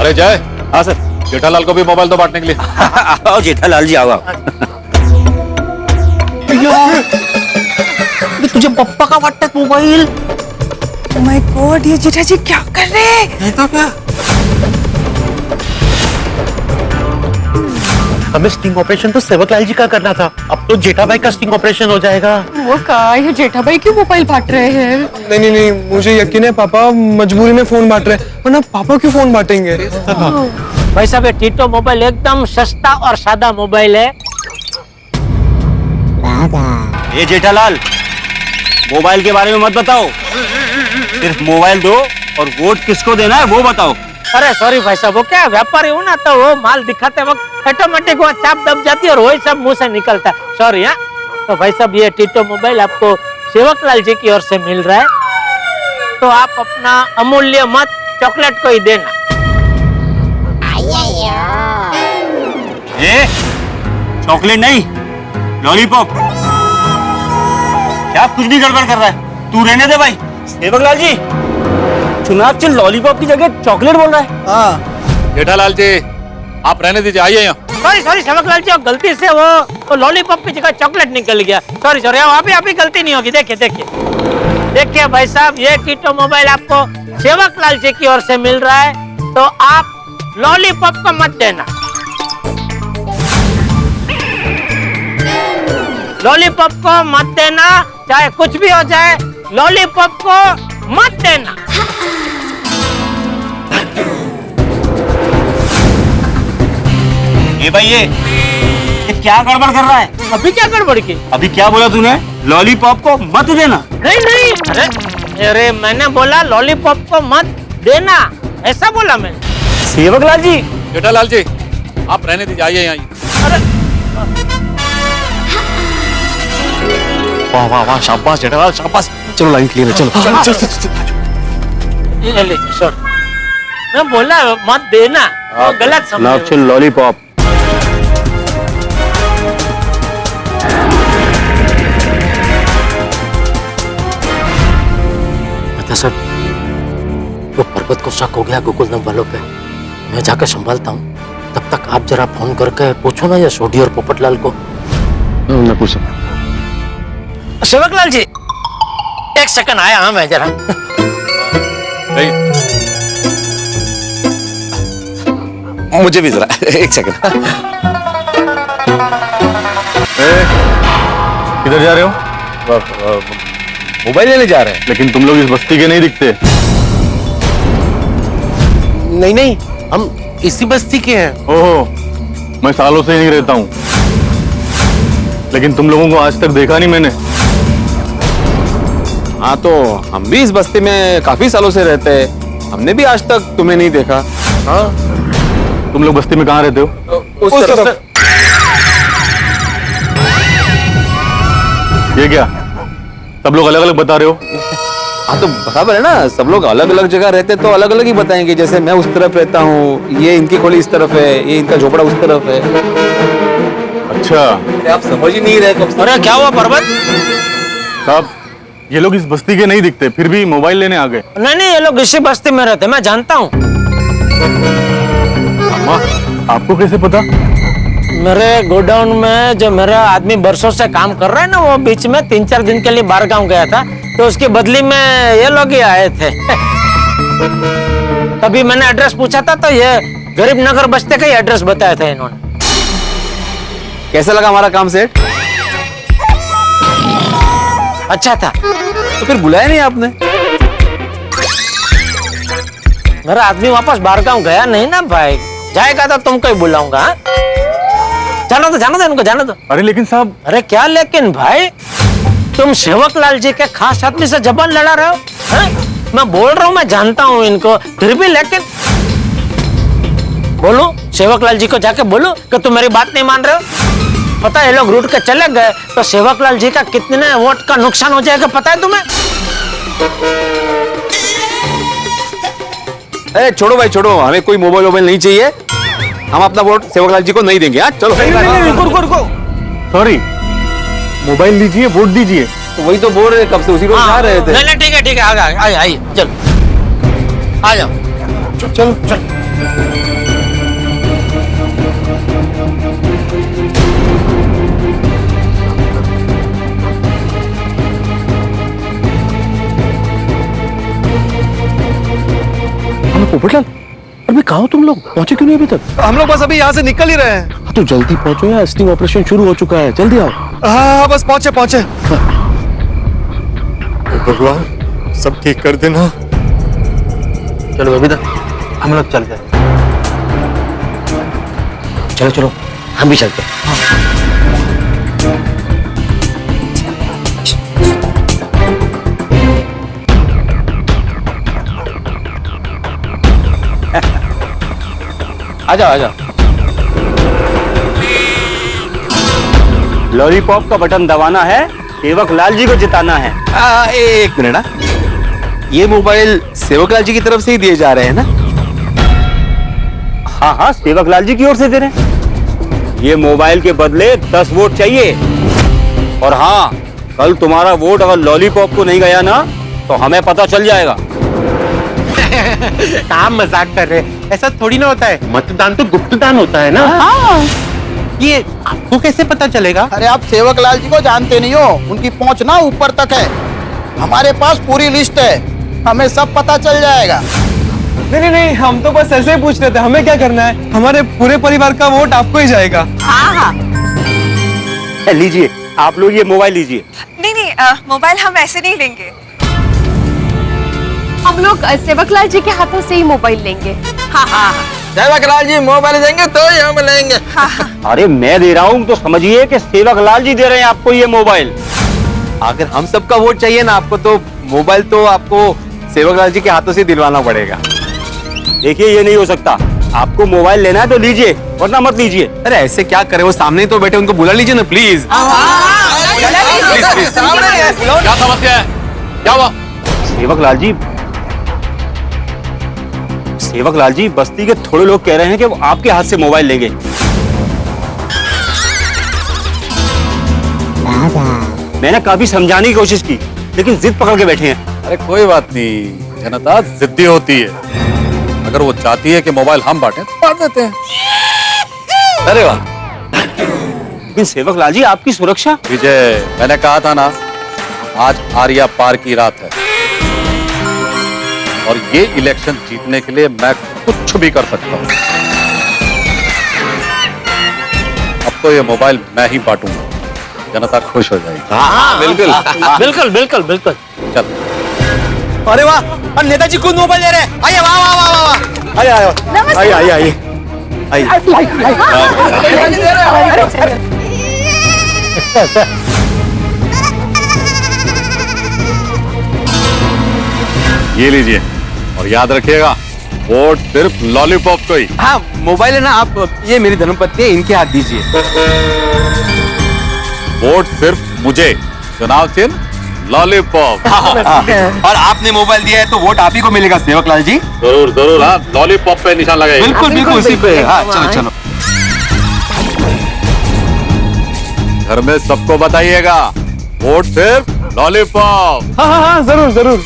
अरे जय। हाँ सर। जेठालाल को भी मोबाइल तो बांटने के लिए। आओ जेठालाल जी, आओ। तुझे पप्पा का वाटता है मोबाइल? ओह माय गॉड, ये जेठा जी क्या कर रहे हैं? नहीं तो क्या? हमें स्टिंग ऑपरेशन तो सेवकलाल जी का करना था, अब तो जेठा भाई का स्टिंग ऑपरेशन हो जाएगा। वो कहा ये जेठा भाई क्यों मोबाइल बांट रहे हैं? नहीं नहीं, मुझे यकीन है पापा मजबूरी में फोन बांट रहे हैं, वरना पापा क्यों फोन बांटेंगे? भाई साहब, ये टीटो मोबाइल एकदम सस्ता और सादा मोबाइल है। ये जेठालाल, मोबाइल के बारे में मत बताओ, सिर्फ मोबाइल दो और वोट किसको देना है वो बताओ। अरे सॉरी भाई साहब, वो क्या व्यापारी हूँ ना, तो वो माल दिखाते वक्त ऑटोमेटिक वो चाप दब जाती है और वही सब मुंह से निकलता है। सॉरी। हाँ, तो भाई साहब, ये टीटो मोबाइल आपको सेवकलाल जी की ओर से मिल रहा है, तो आप अपना अमूल्य मत चॉकलेट को ही देना। चॉकलेट नहीं, लॉलीपॉप। क्या कुछ भी गड़बड़ कर रहा है? तू रहने दे भाई। सेवकलाल जी, चुनाव से लॉलीपॉप की जगह चॉकलेट बोल रहा है। हाँ जेठालाल जी, आप रहने दीजिए, आइए यहाँ। सॉरी सेवकलाल जी, गलती से वो लॉलीपॉप की जगह चॉकलेट निकल गया। सॉरी, आप ही गलती नहीं होगी। देखिए भाई साहब, ये टीटो मोबाइल आपको सेवकलाल जी की ओर से मिल रहा है, तो आप लॉलीपॉप को मत देना। लॉलीपॉप को मत देना, चाहे कुछ भी हो जाए, लॉलीपॉप को मत देना। ये भाई, ये क्या गड़बड़ कर रहा है? अभी क्या गड़बड़ की? अभी क्या बोला तूने? लॉलीपॉप को मत देना। नहीं, अरे मैंने बोला लॉलीपॉप को मत देना, ऐसा बोला मैंने। सेवकलाल जी। जेठालाल जी, आप रहने दीजिए, आइए यहाँ। वाह वाह वाह, शाबाश जेठालाल, शाबाश। चलो लाइन क्लियर है, चलो। ये लीजिए, सर, मैं बोला मत देना, वो गलत समझ। लॉलीपॉप। सर, वो पर्वत को शक हो गया गोकुलधाम वालों पे। मैं जाकर संभालता हूँ, तब तक आप जरा फोन करके पूछो ना ये सोडी और पोपटलाल को। मैं पूछा। सेवकलाल जी, एक सेकंड आया। हाँ, मैं जरा। मुझे भी जरा एक सेकंड। किधर जा रहे हो? मोबाइल लेने जा रहे हैं। लेकिन तुम लोग इस बस्ती के नहीं दिखते। नहीं, हम इसी बस्ती के हैं। ओहो, मैं सालों से यहीं रहता हूँ, लेकिन तुम लोगों को आज तक देखा नहीं मैंने। हाँ तो हम भी इस बस्ती में काफी सालों से रहते हैं, हमने भी आज तक तुम्हें नहीं देखा। हाँ, तुम लोग बस्ती में कहाँ रहते हो? उस तरफ। ये क्या, सब लोग अलग अलग बता रहे हो? हाँ तो बराबर है ना, सब लोग अलग अलग जगह रहते तो अलग अलग ही बताएंगे। जैसे मैं उस तरफ रहता हूँ, ये इनकी खोली इस तरफ है, ये इनका झोपड़ा उस तरफ है। अच्छा, आप समझ ही नहीं रहे कब से। अरे क्या हुआ पर्वत? साहब, ये लोग इस बस्ती के नहीं दिखते, फिर भी मोबाइल लेने आ गए। नहीं, ये लोग इसी बस्ती में रहते, मैं जानता हूँ। अम्मा, आपको कैसे पता? मेरे गोडाउन में जो मेरा आदमी बरसों से काम कर रहा है ना, वो बीच में 3-4 दिन के लिए बाहर गाँव गया था, तो उसकी बदली में ये लोग ही आए थे। तभी मैंने एड्रेस पूछा था तो ये गरीब नगर बस्ती का ही एड्रेस बताया था इन्होंने। कैसा लगा हमारा काम सेठ? अच्छा था। तो फिर बुलाया नहीं आपने? मेरा आदमी वापस बाहर गाँव गया नहीं ना भाई, जाएगा तो तुमको ही बुलाऊंगा। हाँ? जानो दो इनको, जानो दो। अरे लेकिन साहब। अरे क्या लेकिन भाई, तुम सेवक लाल जी के खास आदमी से जबान लड़ा रहे हो? है? मैं बोल रहा हूँ, मैं जानता हूँ इनको, फिर भी लेकिन बोलो सेवक लाल जी को जाके बोलो कि तुम मेरी बात नहीं मान रहे हो। पता है ये लोग रूठ के चले गए तो सेवक लाल जी का कितने वोट का नुकसान हो जाएगा पता है तुम्हें? अरे छोड़ो भाई छोड़ो, हमें कोई मोबाइल नहीं चाहिए, हम अपना वोट सेवक लाल जी को नहीं देंगे। चलो रुको। सॉरी, मोबाइल लीजिए, वोट दीजिए। तो वही तो बोल रहे कब से, उसी रोज जा रहे थे। नहीं ठीक है, आइए चलो, आ जाओ, चलो। पोपटलाल, अरे कहाँ हो तुम लोग? पहुंचे क्यों नहीं अभी तक? हम लोग बस अभी यहाँ से निकल ही रहे हैं। तो जल्दी पहुंचो यार, स्टिंग ऑपरेशन शुरू हो चुका है, जल्दी आओ। हाँ बस पहुंचे। भगवान सब ठीक कर देना। चलो बबीता, हम लोग चल जाए। चलो हम भी चलते हैं। आ जाओ। लॉलीपॉप का बटन दबाना है, सेवक लाल जी को जिताना है। एक मिनट ना, ये मोबाइल सेवक लाल जी की तरफ से ही दिए जा रहे हैं ना? हाँ, सेवक लाल जी की ओर से दे रहे हैं। ये मोबाइल के बदले 10 वोट चाहिए। और हाँ, कल तुम्हारा वोट अगर लॉलीपॉप को नहीं गया ना, तो हमें पता चल जाएगा। काम मजाक कर रहे, ऐसा थोड़ी ना होता है। मतदान तो गुप्तदान होता है ना। हाँ। ये आपको कैसे पता चलेगा? अरे आप सेवक लाल जी को जानते नहीं हो, उनकी पहुंच ना ऊपर तक है। हमारे पास पूरी लिस्ट है, हमें सब पता चल जाएगा। नहीं, हम तो बस ऐसे ही पूछ रहे थे, हमें क्या करना है? हमारे पूरे परिवार का वोट आपको ही जाएगा। हाँ। लीजिए, आप लोग ये मोबाइल लीजिए। नहीं, मोबाइल हम ऐसे नहीं लेंगे। हम लोग सेवक लाल जी के हाथों से ही मोबाइल लेंगे। हाँ। सेवक लाल जी मोबाइल देंगे तो ही हम लेंगे। अरे मैं दे रहा हूँ तो समझिए कि सेवक लाल जी दे रहे हैं आपको ये मोबाइल। अगर हम सबका वोट चाहिए ना आपको, तो मोबाइल तो आपको सेवक लाल जी के हाथों से दिलवाना पड़ेगा। देखिए, ये नहीं हो सकता। आपको मोबाइल लेना है तो लीजिए, वरना मत लीजिए। अरे ऐसे क्या करे, वो सामने तो बैठे, उनको बुला लीजिए ना प्लीज। क्या समस्या है? क्या हुआ? सेवक लाल जी, बस्ती के थोड़े लोग कह रहे हैं कि वो आपके हाथ से मोबाइल लेंगे। मैंने काफी समझाने की कोशिश की, लेकिन जिद पकड़ के बैठे हैं। अरे कोई बात नहीं, जनता जिद्दी होती है। अगर वो चाहती है कि मोबाइल हम बांटें तो बांट देते हैं। अरे वाह। लेकिन सेवक लाल जी, आपकी सुरक्षा। विजय, मैंने कहा था ना, आज आर्या पार की रात है और ये इलेक्शन जीतने के लिए मैं कुछ भी कर सकता हूँ। अब तो ये मोबाइल मैं ही बांटूंगा, जनता खुश हो जाएगी। हाँ, बिल्कुल। चल। अरे वाह, नेताजी खुद मोबाइल ले रहे हैं। आइए, वाह। आइए। ये लीजिए और याद रखिएगा वोट सिर्फ लॉलीपॉप को ही। हाँ मोबाइल है ना, आप ये मेरी धर्मपत्नी है, इनके हाथ दीजिए। वोट सिर्फ मुझे, चुनाव चिन्ह लॉलीपॉप। और आपने मोबाइल दिया है तो वोट आप ही को मिलेगा सेवकलाल जी। जरूर जरूर, हाँ लॉलीपॉप पे निशान लगाइए। बिल्कुल बिल्कुल उसी पे। हाँ चलो चलो। घर में सबको बताइएगा वोट सिर्फ लॉलीपॉप। हाँ हाँ हाँ जरूर जरूर।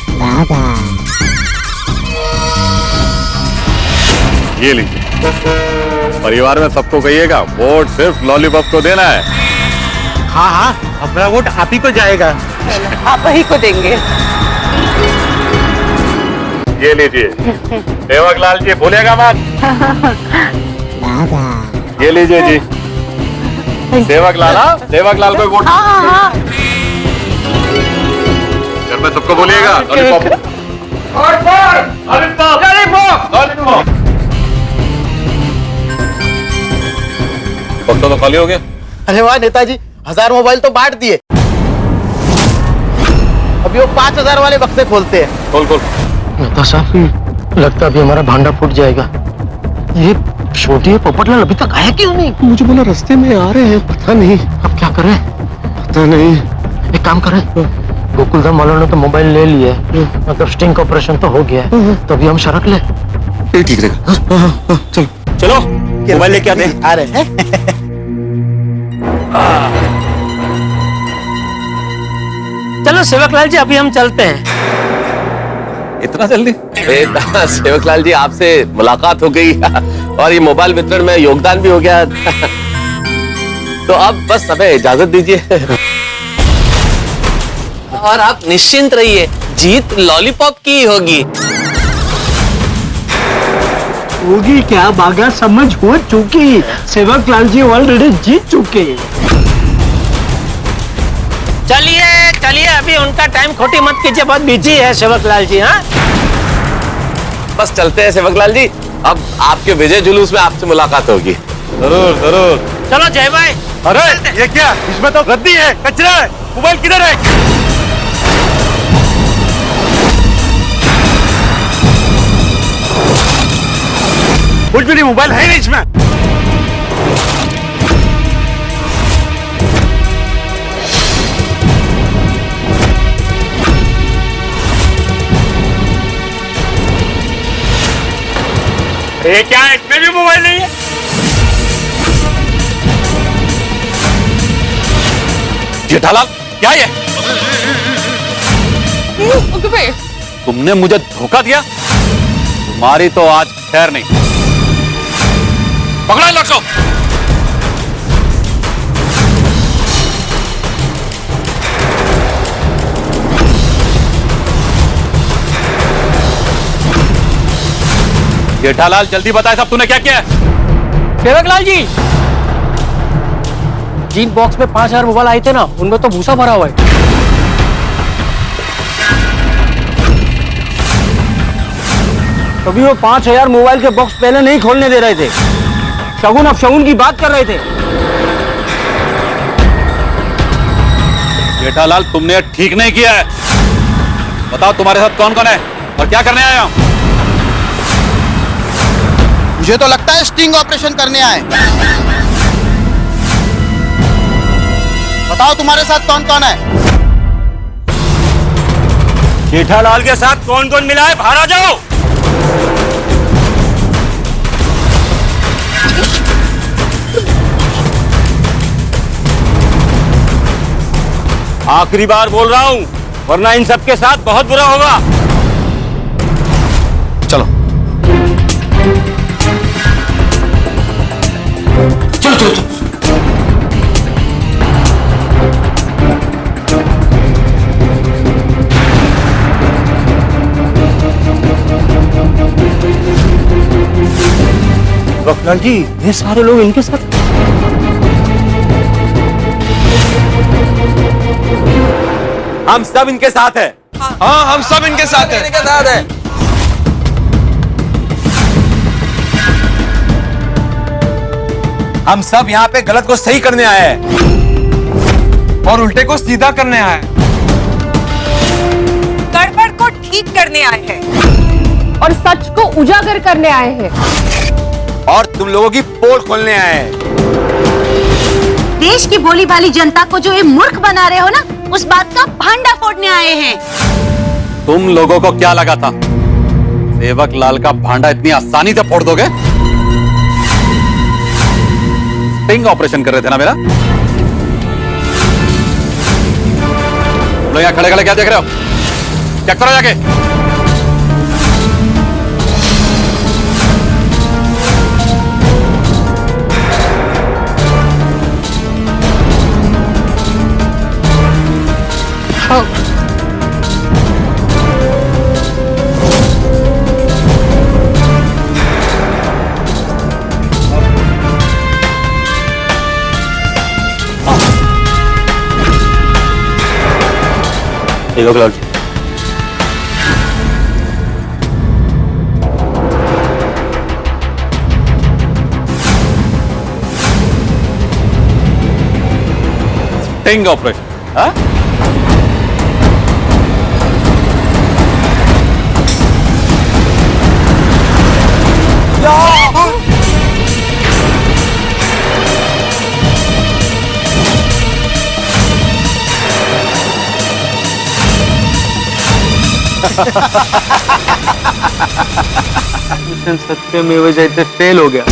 ये लीजिए, परिवार में सबको कहिएगा वोट सिर्फ लॉलीपॉप को देना है। हाँ हाँ, अपना वोट आप ही को जाएगा। आप वही को देंगे। ये लीजिए सेवकलाल जी, भूलेगा मत। ये लीजिए जी सेवकलाल, सेवकलाल को वोट। घर में सबको बोलिएगा लॉलीपॉप। बक्सा तो खाली हो गया। अरे वाह नेताजी, 1000 मोबाइल तो बांट दिए। अभी वो 5000 वाले बक्से खोलते हैं। खोल खोल। नेता साहब, लगता अभी हमारा भांडा फूट जाएगा। ये छोटी पोपटलाल अभी तक आया क्यों नहीं? मुझे बोला रास्ते में आ रहे हैं, पता नहीं अब क्या करें? पता नहीं। एक काम करें, गोकुलधाम वालों ने तो मोबाइल ले लिया है, मतलब स्टिंग ऑपरेशन तो हो गया है, तो अभी हम सड़क ले। ठीक रहेगा। चलो चलो मोबाइल लेके आते हैं। आ रहे हैं। चलो सेवकलाल जी, अभी हम चलते हैं। इतना जल्दी? सेवकलाल जी, आपसे मुलाकात हो गई और ये मोबाइल वितरण में योगदान भी हो गया। तो अब बस हमें इजाजत दीजिए। और आप निश्चिंत रहिए, जीत लॉलीपॉप की होगी। होगी क्या बागा, समझ हो चुकी। सेवकलाल जी ऑलरेडी जीत चुके। चलिए चलिए, अभी उनका टाइम खोटी मत कीजिए, बहुत बिजी है सेवकलाल जी। हाँ बस चलते हैं सेवकलाल जी, अब आपके विजय जुलूस में आपसे मुलाकात होगी। जरूर जरूर। चलो जय भाई। अरे ये क्या, इसमें तो गद्दी है, कचरा है, मोबाइल किधर है? कुछ भी नहीं, मोबाइल है नहीं इसमें। ये क्या है, इसमें भी मोबाइल नहीं है? जेठालाल क्या ये? तुमने मुझे धोखा दिया, तुम्हारी तो आज खैर नहीं। पकड़ो इन लोग को। जेठालाल जल्दी बताए सब तूने क्या किया है? सेवकलाल जी, जिन बॉक्स में 5000 मोबाइल आए थे ना, उनमें तो भूसा भरा हुआ है। तभी वो 5000 मोबाइल के बॉक्स पहले नहीं खोलने दे रहे थे। शगुन अब शगुन की बात कर रहे थे। जेठालाल तुमने ठीक नहीं किया है। बताओ तुम्हारे साथ कौन कौन है और क्या करने आया हूं? मुझे तो लगता है स्टिंग ऑपरेशन करने आए। बताओ तुम्हारे साथ कौन कौन है? जेठालाल के साथ कौन कौन मिला है, बाहर आ जाओ। आखिरी बार बोल रहा हूं, वरना इन सब के साथ बहुत बुरा होगा। चलो चलो चलो चलो। वकील जी, ये सारे लोग इनके साथ? हम सब इनके साथ हैं। हाँ हम सब इनके साथ हैं। इनके साथ हैं। हम सब यहाँ पे गलत को सही करने आए हैं और उल्टे को सीधा करने आए हैं। गड़बड़ को ठीक करने आए हैं और सच को उजागर करने आए हैं और तुम लोगों की पोल खोलने आए हैं। देश की भोली भाली जनता को जो ये मूर्ख बना रहे हो ना, उस बात का भांडा फोड़ने आए हैं। तुम लोगों को क्या लगा था सेवक लाल का भांडा इतनी आसानी से फोड़ दोगे? स्टिंग ऑपरेशन कर रहे थे ना मेरा। तुम लोग यहाँ खड़े खड़े क्या देख रहे हो? चेक करो जाके। सेवकलाल जी, स्टिंग ऑपरेशन, हाँ? मिशन सत्यमेव जयते फेल हो गया।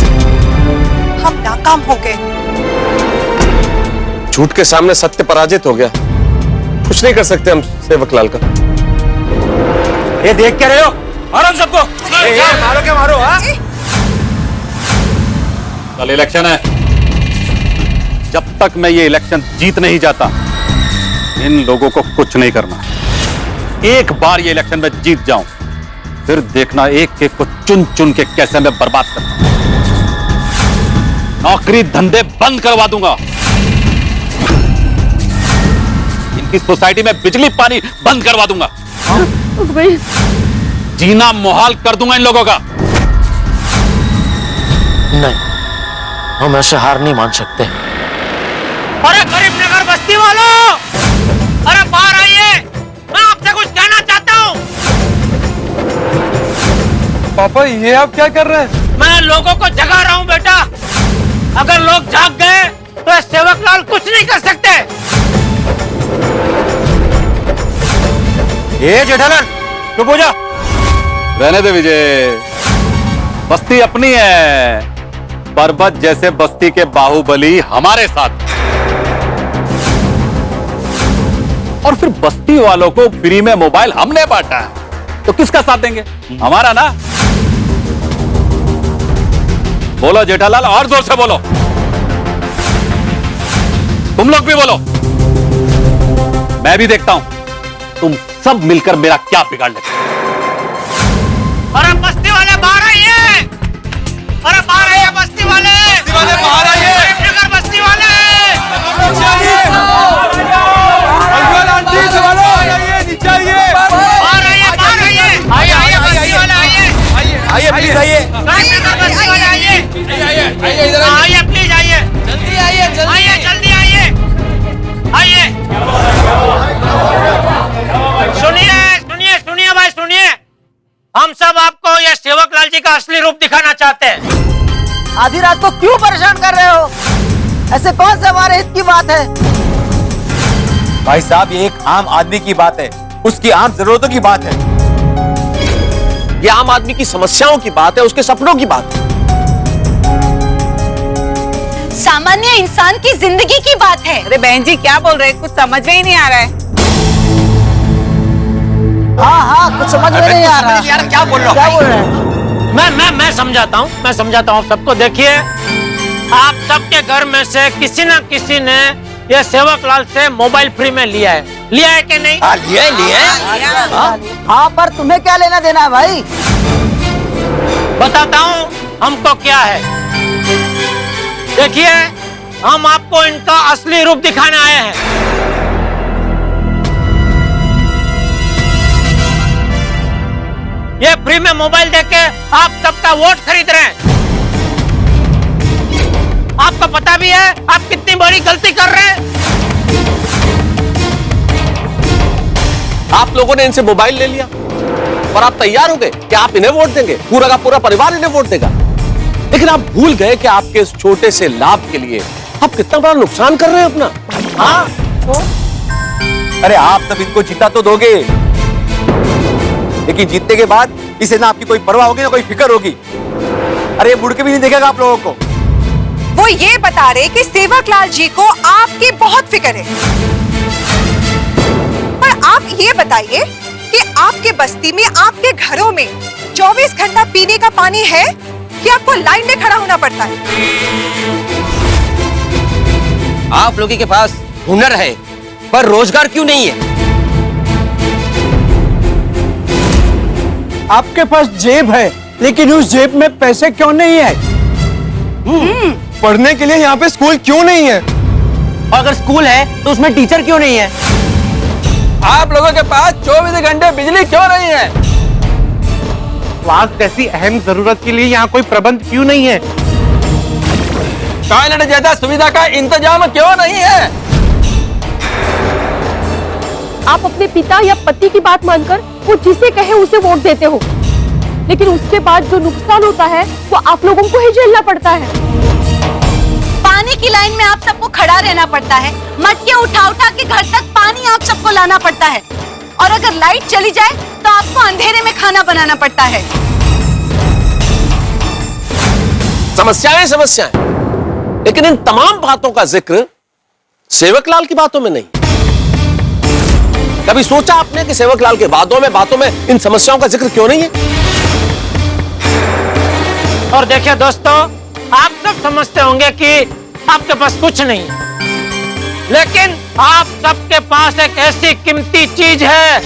हम नाकाम हो गए। झूठ के सामने सत्य पराजित हो गया। कुछ नहीं कर सकते हम सेवकलाल का। ये देख क्या रहे हो? मारो सबको। मारो क्या मारो? हाँ? कल इलेक्शन है। जब तक मैं ये इलेक्शन जीत नहीं जाता, इन लोगों को कुछ नहीं करना। एक बार ये इलेक्शन में जीत जाऊं, फिर देखना एक एक को चुन चुन के कैसे मैं बर्बाद करता। नौकरी धंधे बंद करवा दूंगा। इनकी सोसाइटी में बिजली पानी बंद करवा दूंगा। जीना मुहाल कर दूंगा इन लोगों का। नहीं, हम ऐसे हार नहीं मान सकते। अरे गरीब नगर बस्ती वालों, अरे बाहर आइए, मैं आपसे कुछ कहना चाहता हूँ। पापा ये आप क्या कर रहे हैं? मैं लोगों को जगा रहा हूँ बेटा। अगर लोग जाग गए तो सेवकलाल कुछ नहीं कर सकते। ये जेठालाल चुप हो जा। रहने दे विजय, बस्ती अपनी है। पर्वत जैसे बस्ती के बाहुबली हमारे साथ, और फिर बस्ती वालों को फ्री में मोबाइल हमने बांटा है, तो किसका साथ देंगे? हमारा ना। बोलो जेठालाल, और जोर से बोलो। तुम लोग भी बोलो। मैं भी देखता हूं तुम सब मिलकर मेरा क्या बिगाड़ लेते हो। अरे बस्ती वाले बाहर आइए, अरे बाहर आइए बस्ती वाले, बाहर आइए बस्ती वाले। आइए प्लीज आइए। आइए प्लीज आइए, जल्दी आइए, जल्दी आइए, आइए। सुनिए भाई सुनिए, हम सब आपको ये सेवकलाल जी का असली रूप दिखाना चाहते हैं। आधी रात को क्यों परेशान कर रहे हो? ऐसे कौन से हमारे हित की बात है? भाई साहब ये एक आम आदमी की बात है, उसकी आम जरूरतों की बात है। ये आम आदमी की समस्याओं की बात है, उसके सपनों की बात है। सामान्य इंसान की जिंदगी की बात है। अरे बहन जी क्या बोल रहे हैं? कुछ समझ में ही नहीं आ रहा है। हाँ कुछ समझ में नहीं आ रहा। क्या बोल रहे हैं? मैं समझाता हूँ सबको। देखिए, आप सबके घर में से किसी न किसी ने ये सेवकलाल से मोबाइल फ्री में लिया है कि नहीं? हाँ पर तुम्हें क्या लेना देना है भाई? बताता हूँ हमको क्या है। देखिए, हम आपको इनका असली रूप दिखाने आए हैं। ये फ्री में मोबाइल देके आप सबका वोट खरीद रहे हैं। आपको पता भी है आप कितनी बड़ी गलती कर रहे हैं? आप लोगों ने इनसे मोबाइल ले लिया और आप तैयार हो गए कि आप इन्हें वोट देंगे, पूरा का पूरा परिवार इन्हें वोट देगा। लेकिन आप भूल गए कि आपके इस छोटे से लाभ के लिए आप कितना बड़ा नुकसान कर रहे हैं अपना। हाँ अरे आप सब इनको जीता तो दोगे, लेकिन जीतने के बाद इसे ना आपकी कोई परवाह होगी ना कोई फिक्र होगी। अरे मुड़ के भी नहीं देखेगा आप लोगों को। वो ये बता रहे कि सेवकलाल जी को आपकी बहुत फिक्र है, पर आप ये बताइए कि आपके बस्ती में, आपके घरों में 24 घंटा पीने का पानी है कि आपको लाइन में खड़ा होना पड़ता है? आप लोगों के पास हुनर है पर रोजगार क्यों नहीं है? आपके पास जेब है लेकिन उस जेब में पैसे क्यों नहीं है? पढ़ने के लिए यहाँ पे स्कूल क्यों नहीं है? और अगर स्कूल है तो उसमें टीचर क्यों नहीं है? आप लोगों के पास 24 घंटे बिजली क्यों नहीं है? स्वास्थ्य जैसी अहम जरूरत के लिए यहाँ कोई प्रबंध क्यों नहीं है? टॉयलेट जैसा सुविधा का इंतजाम क्यों नहीं है? आप अपने पिता या पति की बात मानकर वो जिसे कहे उसे वोट देते हो, लेकिन उसके बाद जो नुकसान होता है वो आप लोगों को ही झेलना पड़ता है। पानी की लाइन में आप सबको खड़ा रहना पड़ता है, मटके उठा उठा के घर तक पानी आप सबको लाना पड़ता है, और अगर लाइट चली जाए तो आपको अंधेरे में खाना बनाना पड़ता है। समस्याएं समस्याएं, लेकिन इन तमाम बातों का जिक्र सेवकलाल की बातों में नहीं। कभी सोचा आपने कि सेवकलाल के बातों में इन समस्याओं का जिक्र क्यों नहीं है? और देखिए दोस्तों, आप सब समझते होंगे कि आपके पास कुछ नहीं है, लेकिन आप सबके पास एक ऐसी कीमती चीज है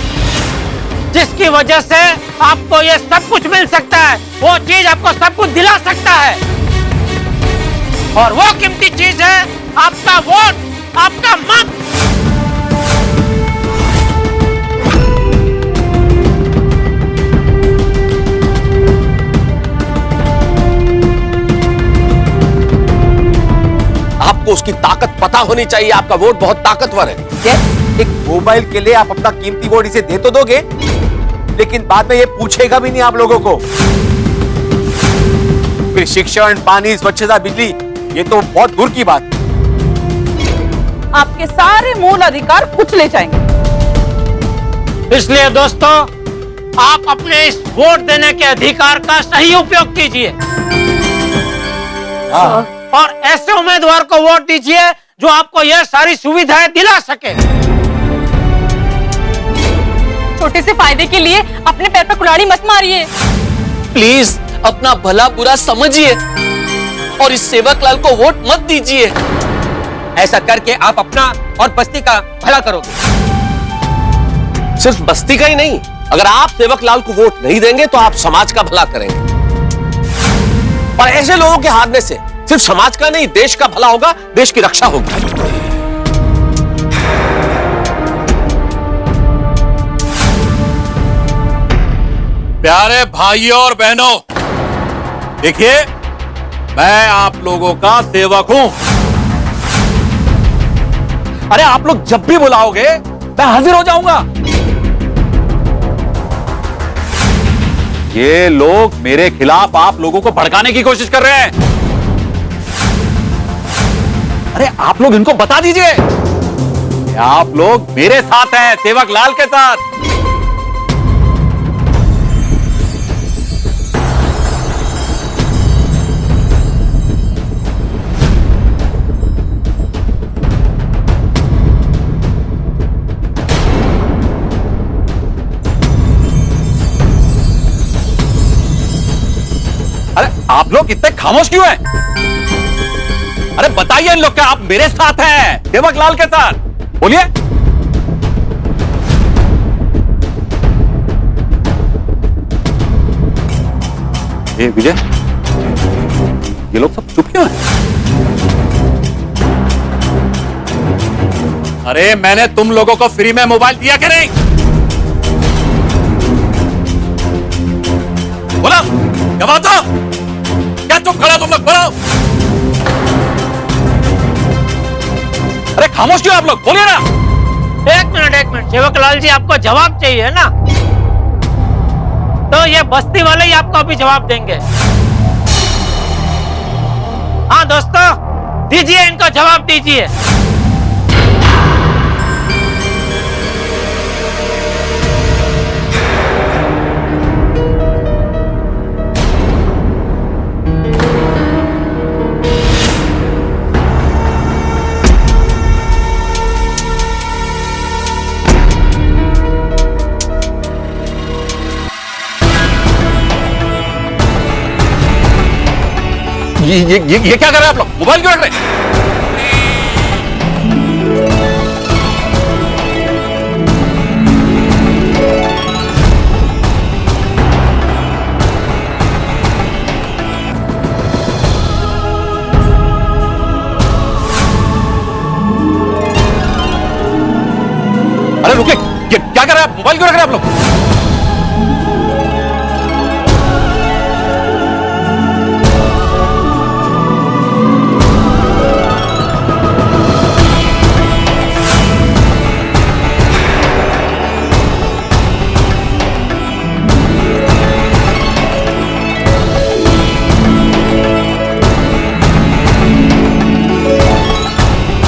जिसकी वजह से आपको ये सब कुछ मिल सकता है। वो चीज आपको सब कुछ दिला सकता है, और वो कीमती चीज है आपका वोट, आपका मत। आपको उसकी ताकत पता होनी चाहिए। आपका वोट बहुत ताकतवर है। एक मोबाइल के लिए आप अपना कीमती वोट इसे दे तो दोगे, लेकिन बाद में ये पूछेगा भी नहीं आप लोगों को। फिर शिक्षण, पानी, स्वच्छता, बिजली, ये तो बहुत दूर की बात। आपके सारे मूल अधिकार कुचले जाएंगे। इसलिए दोस्तों, आप अपने इस वोट देने के अधिकार का सही उपयोग कीजिए और ऐसे उम्मीदवार को वोट दीजिए जो आपको यह सारी सुविधाएं दिला सके। छोटे से फायदे के लिए अपने पैर पर कुल्हाड़ी मत मारिए। प्लीज अपना भला बुरा समझिए और इस सेवकलाल को वोट मत दीजिए। ऐसा करके आप अपना और बस्ती का भला करोगे। सिर्फ बस्ती का ही नहीं, अगर आप सेवकलाल को वोट नहीं देंगे तो आप समाज का भला करेंगे, और ऐसे लोगों के हारने से सिर्फ समाज का नहीं, देश का भला होगा, देश की रक्षा होगी। प्यारे भाइयों और बहनों, देखिए, मैं आप लोगों का सेवक हूं। अरे आप लोग जब भी बुलाओगे मैं हाजिर हो जाऊंगा। ये लोग मेरे खिलाफ आप लोगों को भड़काने की कोशिश कर रहे हैं। अरे आप लोग इनको बता दीजिए कि आप लोग मेरे साथ हैं, सेवकलाल के साथ। अरे आप लोग इतने खामोश क्यों हैं? अरे बताइए इन लोग क्या आप मेरे साथ हैं, सेवकलाल के साथ? बोलिए। ये विजय, ये लोग सब चुप क्यों हैं? अरे मैंने तुम लोगों को फ्री में मोबाइल दिया कि नहीं? बोला, क्या बात है? क्या चुप खड़ा तुम लोग? बोलो। अरे खामोश क्यों आप लोग, बोलिए ना। एक मिनट सेवकलाल जी, आपको जवाब चाहिए ना, तो ये बस्ती वाले ही आपको अभी जवाब देंगे। हाँ दोस्तों, दीजिए इनको जवाब दीजिए। ये क्या कर रहे हैं आप लोग, मोबाइल क्यों रख रहे हैं? अरे रुकिए, ये क्या कर रहे हैं आप, मोबाइल क्यों रख रहे हैं आप लोग?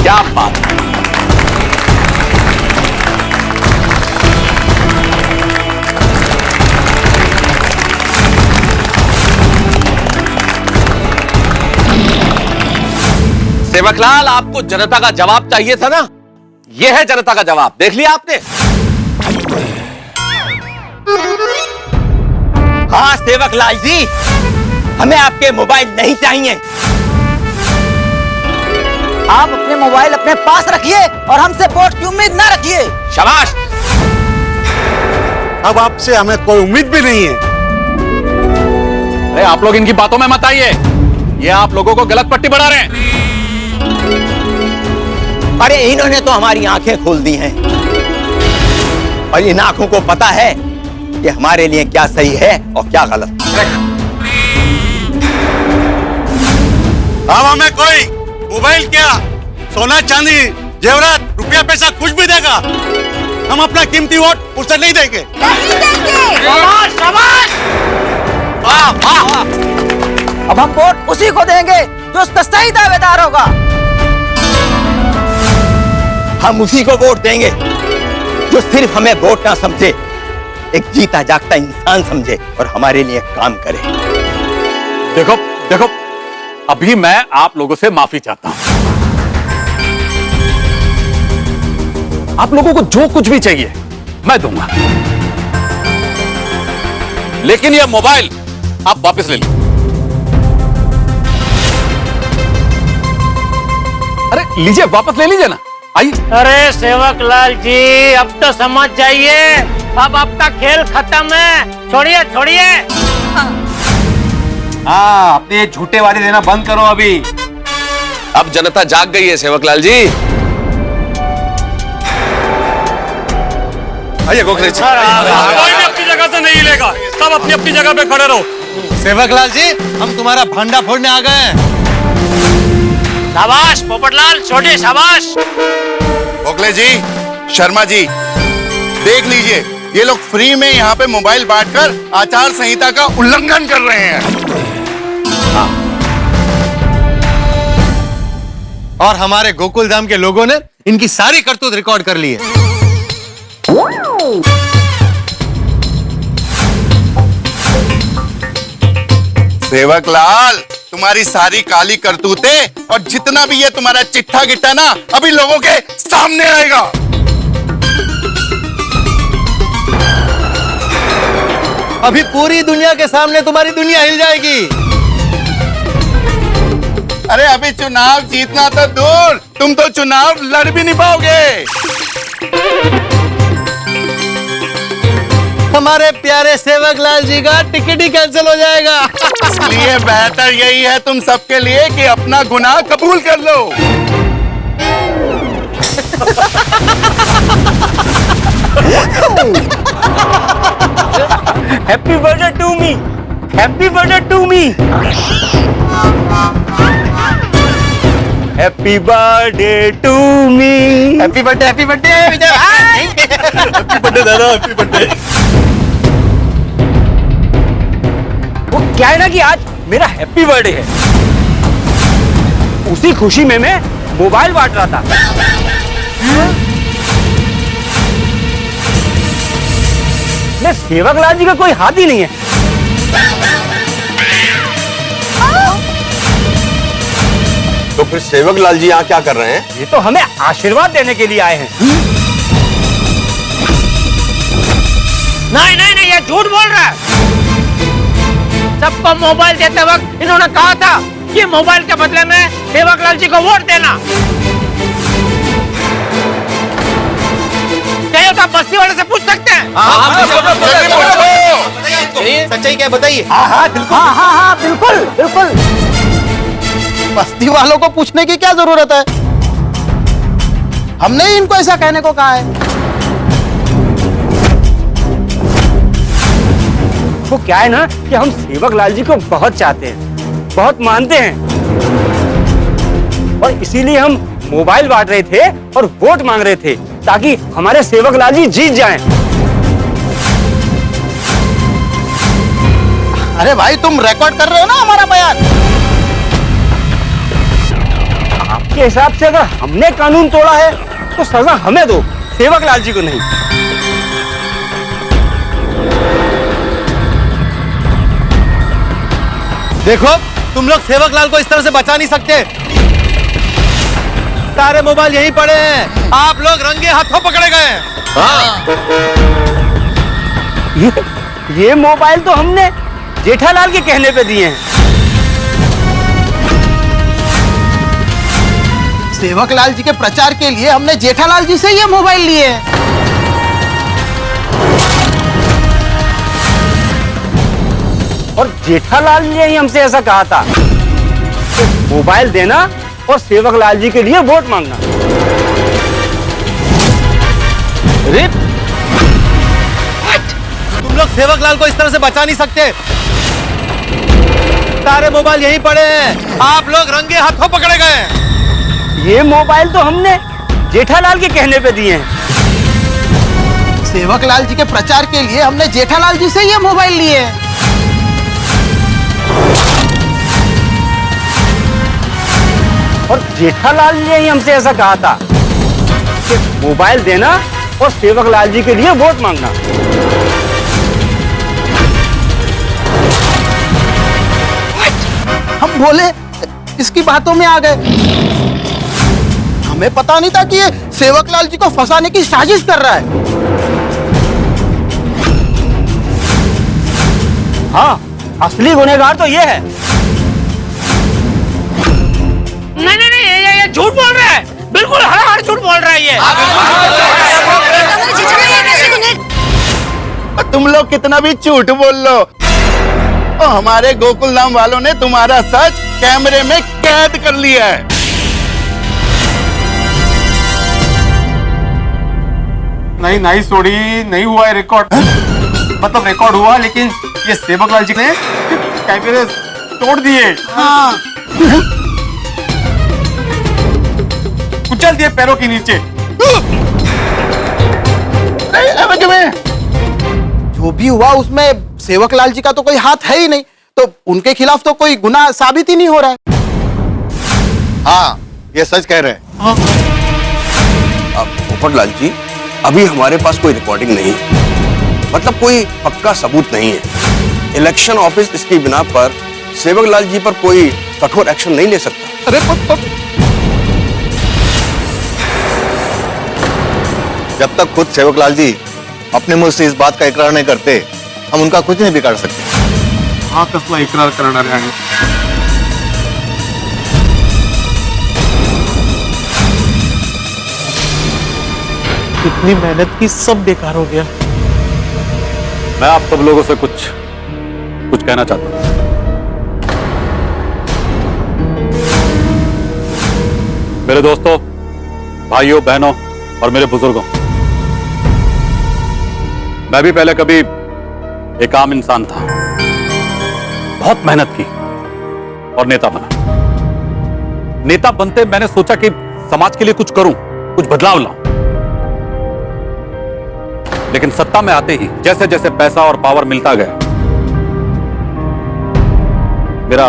क्या बात है? सेवकलाल, आपको जनता का जवाब चाहिए था ना, यह है जनता का जवाब, देख लिया आपने? हाँ सेवकलाल जी, हमें आपके मोबाइल नहीं चाहिए। आप अपने मोबाइल अपने पास रखिए और हमसे वोट की उम्मीद ना रखिए। शाबाश। अब आपसे हमें कोई उम्मीद भी नहीं है। अरे आप लोग इनकी बातों में मत आइए, ये आप लोगों को गलत पट्टी बढ़ा रहे हैं। अरे इन्होंने तो हमारी आंखें खोल दी हैं और इन आंखों को पता है कि हमारे लिए क्या सही है और क्या गलत। अब हमें कोई मोबाइल क्या, सोना चांदी जेवरात रुपया पैसा कुछ भी देगा, हम अपना कीमती वोट उसे नहीं देंगे। शाबाश, शाबाश। वाह वाह। अब हम वोट उसी को देंगे जो उसका सही दावेदार होगा। हम उसी को वोट देंगे जो सिर्फ हमें वोट ना समझे, एक जीता जागता इंसान समझे और हमारे लिए काम करे। देखो देखो, अभी मैं आप लोगों से माफी चाहता हूं। आप लोगों को जो कुछ भी चाहिए मैं दूंगा, लेकिन यह मोबाइल आप वापस ले लो। अरे लीजिए, वापस ले लीजिए ना, आइए। अरे सेवकलाल जी, अब तो समझ जाइए, अब आपका खेल खत्म है, छोड़िए छोड़िए। हाँ, अपने ये झूठे वादे देना बंद करो अभी। अब जनता जाग गई है सेवकलाल जी। आइए गोखले जी। कोई भी अपनी जगह से नहीं हिलेगा, सब अपनी अपनी जगह पे खड़े रहो। सेवकलाल जी, हम तुम्हारा भांडा फोड़ने आ गए हैं। शाबाश पोपटलाल, छोटे शाबाश। गोखले जी, शर्मा जी, देख लीजिए, ये लोग फ्री में यहाँ पे मोबाइल बांटकर आचार संहिता का उल्लंघन कर रहे हैं। और हमारे गोकुल धाम के लोगों ने इनकी सारी करतूत रिकॉर्ड कर ली है। सेवकलाल, तुम्हारी सारी काली करतूतें और जितना भी ये तुम्हारा चिट्ठा गिट्टा ना अभी लोगों के सामने आएगा। अभी पूरी दुनिया के सामने तुम्हारी दुनिया हिल जाएगी। अरे अभी चुनाव जीतना तो दूर, तुम तो चुनाव लड़ भी नहीं पाओगे। हमारे प्यारे सेवकलाल जी का टिकट ही कैंसिल हो जाएगा। इसलिए बेहतर यही है तुम सबके लिए कि अपना गुनाह कबूल कर लो। Happy birthday to me, happy birthday to me, happy birthday to me. Happy birthday happy birthday happy birthday दादा, हैप्पी बर्थडे। वो क्या है ना कि आज मेरा हैप्पी बर्थडे है, उसी खुशी में मैं मोबाइल बांट रहा था। मैं सेवकलाल जी का कोई हाथ ही नहीं है। तो फिर सेवकलाल जी यहाँ क्या कर रहे हैं? ये तो हमें आशीर्वाद देने के लिए आए हैं। नहीं नहीं नहीं, ये झूठ बोल रहा है। सबको मोबाइल देते वक्त इन्होंने कहा था कि मोबाइल के बदले में सेवकलाल जी को वोट देना। चाहिए तो आप बस्ती वाले से पूछ सकते हैं। सच्चाई क्या बताइए। हाँ बिल्कुल बिल्कुल। बस्ती वालों को पूछने की क्या जरूरत है, हमने ही इनको ऐसा कहने को कहा है। वो क्या है ना कि हम सेवकलाल जी को बहुत चाहते हैं, बहुत मानते हैं, और इसीलिए हम मोबाइल बांट रहे थे और वोट मांग रहे थे ताकि हमारे सेवकलाल जी जीत जाएं। अरे भाई तुम रिकॉर्ड कर रहे हो ना हमारा बयान। आपके हिसाब से अगर हमने कानून तोड़ा है तो सजा हमें दो, सेवकलाल जी को नहीं। देखो तुम लोग सेवकलाल को इस तरह से बचा नहीं सकते। सारे मोबाइल यहीं पड़े हैं, आप लोग रंगे हाथों पकड़े गए हैं। हाँ। ये मोबाइल तो हमने जेठालाल के कहने पे दिए हैं। सेवकलाल जी के प्रचार के लिए हमने जेठालाल जी से ये मोबाइल लिए हैं। और जेठालाल ने ही हमसे ऐसा कहा था कि मोबाइल देना और सेवकलाल जी के लिए वोट मांगना। अरे तुम लोग सेवकलाल को इस तरह से बचा नहीं सकते। सारे मोबाइल यहीं पड़े हैं, आप लोग रंगे हाथों पकड़े गए हैं। ये मोबाइल तो हमने जेठालाल के कहने पे दिए हैं। सेवकलाल जी के प्रचार के लिए हमने जेठालाल जी से ये मोबाइल लिए हैं। और जेठालाल ने ही हमसे ऐसा कहा था कि मोबाइल देना और सेवकलाल जी के लिए वोट मांगना। हम बोले इसकी बातों में आ गए। हमें पता नहीं था कि ये सेवकलाल जी को फंसाने की साजिश कर रहा है। हाँ, असली गुनहगार तो ये है। नहीं नहीं नहीं, ये झूठ बोल रहा है, बिल्कुल हर झूठ बोल रहा है ये। तुम लोग कितना भी झूठ बोल लो, तो हमारे गोकुल धाम वालों ने तुम्हारा सच कैमरे में कैद कर लिया है। नहीं नहीं सोडी, नहीं हुआ है रिकॉर्ड। मतलब रिकॉर्ड हुआ, लेकिन ये सेवकलाल जी ने कैमरे तोड़ दिए। हाँ। कुचल दिए पैरों के नीचे। जो भी हुआ उसमें सेवकलाल जी का तो कोई हाथ है ही नहीं, तो उनके खिलाफ तो कोई गुनाह साबित ही नहीं हो रहा है। हाँ ये सच कह रहे हैं। पोपटलाल जी, अभी हमारे पास कोई रिकॉर्डिंग नहीं है, मतलब कोई पक्का सबूत नहीं है। इलेक्शन ऑफिस इसकी बिना पर सेवकलाल जी पर कोई कठोर एक्शन नहीं ले सकता। अरे जब तक खुद सेवकलाल जी अपने मुंह से इस बात का इकरार नहीं करते, हम उनका कुछ नहीं बिगाड़ सकते। हाँ कसला इकरार करणार आहे। इतनी मेहनत की, सब बेकार हो गया। मैं आप सब लोगों से कुछ कहना चाहता हूं। मेरे दोस्तों, भाइयों, बहनों और मेरे बुजुर्गों, मैं भी पहले कभी एक आम इंसान था, बहुत मेहनत की और नेता बना। नेता बनते मैंने सोचा कि समाज के लिए कुछ करूं, कुछ बदलाव लाऊं। लेकिन सत्ता में आते ही जैसे जैसे पैसा और पावर मिलता गया, मेरा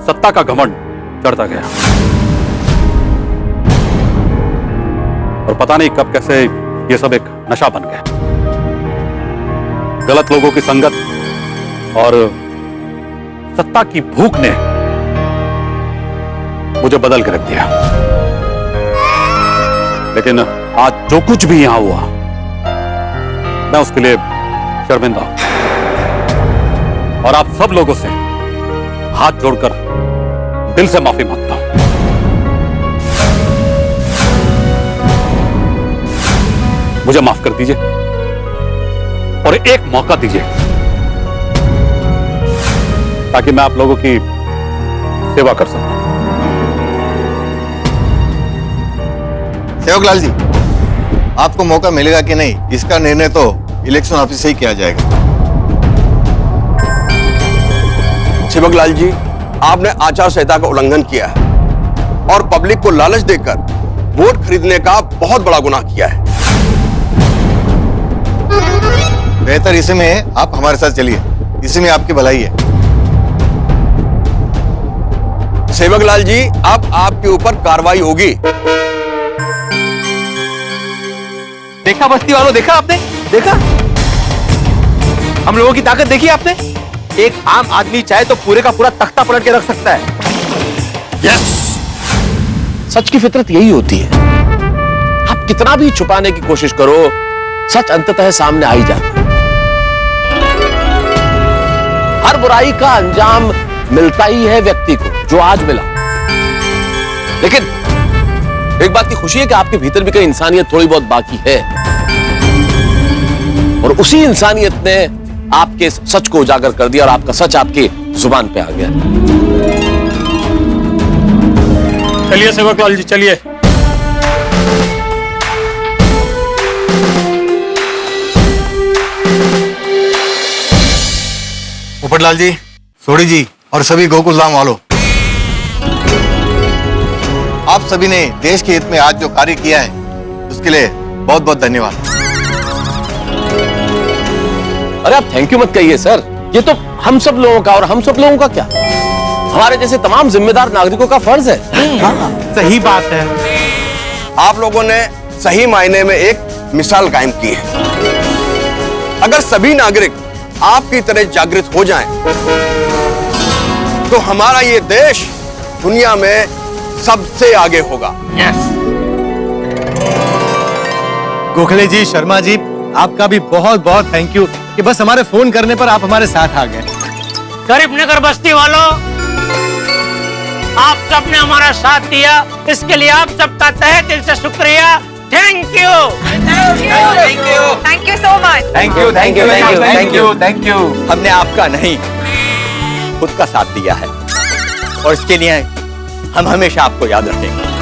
सत्ता का घमंड चढ़ता गया। और पता नहीं कब कैसे ये सब एक नशा बन गया। गलत लोगों की संगत और सत्ता की भूख ने मुझे बदल के रख दिया। लेकिन आज जो कुछ भी यहां हुआ, मैं उसके लिए शर्मिंदा हूं और आप सब लोगों से हाथ जोड़कर दिल से माफी मांगता हूं। मुझे माफ कर दीजिए और एक मौका दीजिए ताकि मैं आप लोगों की सेवा कर सकूं। सेवकलाल जी, आपको मौका मिलेगा कि नहीं, इसका निर्णय तो इलेक्शन ऑफिस से ही किया जाएगा। सेवकलाल जी, आपने आचार संहिता का उल्लंघन किया है और पब्लिक को लालच देकर वोट खरीदने का बहुत बड़ा गुनाह किया है। बेहतर इसी में आप हमारे साथ चलिए, इसी में आपकी भलाई है। सेवकलाल जी, अब आपके ऊपर कार्रवाई होगी। देखा बस्ती वालों, देखा आपने? देखा हम लोगों की ताकत देखी आपने? एक आम आदमी चाहे तो पूरे का पूरा तख्ता पलट के रख सकता है। यस, सच की फितरत यही होती है। आप कितना भी छुपाने की कोशिश करो, सच अंततः सामने आ ही जाता है। हर बुराई का अंजाम मिलता ही है व्यक्ति को, जो आज मिला। लेकिन एक बात की खुशी है कि आपके भीतर भी कहीं इंसानियत थोड़ी बहुत बाकी है, और उसी इंसानियत ने आपके सच को उजागर कर दिया और आपका सच आपकी जुबान पे आ गया। चलिए सेवकलाल जी, चलिए। पोपटलाल जी, सोढ़ी जी और सभी गोकुल धाम वालों, आप सभी ने देश के हित में आज जो कार्य किया है उसके लिए बहुत बहुत धन्यवाद। अरे आप थैंक यू मत कहिए सर, ये तो हम सब लोगों का, और हम सब लोगों का क्या, हमारे जैसे तमाम जिम्मेदार नागरिकों का फर्ज है। सही बात है। आप लोगों ने सही मायने में एक मिसाल कायम की है। अगर सभी नागरिक आपकी तरह जागृत हो जाएं, तो हमारा ये देश दुनिया में सबसे आगे होगा। गोखले जी, शर्मा जी, आपका भी बहुत बहुत थैंक यू कि बस हमारे फोन करने पर आप हमारे साथ आ गए। गरीबनगर बस्ती वालों, आप सबने हमारा साथ दिया, इसके लिए आप सबका तहे दिल से शुक्रिया। Thank you, thank you, thank you so much. Thank you, thank you, thank you, thank you, thank you. हमने आपका नहीं, खुद का साथ दिया है और इसके लिए हम हमेशा आपको याद रखेंगे।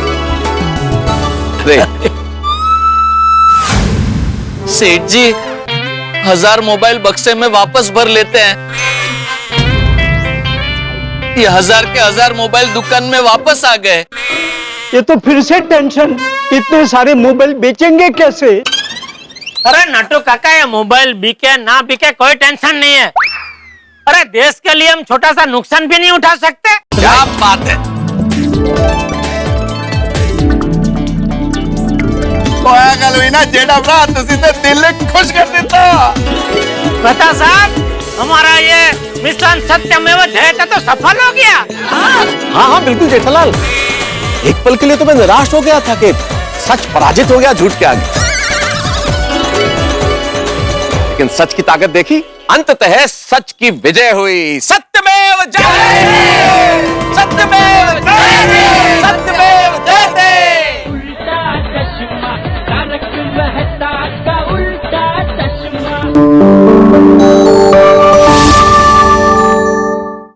सेठ जी, 1000 मोबाइल बक्से में वापस भर लेते हैं। ये 1000 के 1000 मोबाइल दुकान में वापस आ गए। ये तो फिर से टेंशन, इतने सारे मोबाइल बेचेंगे कैसे? अरे नटू काका, ये मोबाइल बिके ना बिके कोई टेंशन नहीं है। अरे देश के लिए हम छोटा सा नुकसान भी नहीं उठा सकते। क्या बात है। जेड़ा दिल खुश कर देता। बता साहब, हमारा ये मिशन सत्यमेव जयते तो सफल हो गया। हाँ हाँ बिल्कुल जेठालाल, एक पल के लिए तो मैं निराश हो गया था कि सच पराजित हो गया झूठ के आगे, लेकिन सच की ताकत देखी, अंततः सच की विजय हुई। सत्यमेव जयते, सत्यमेव जयते।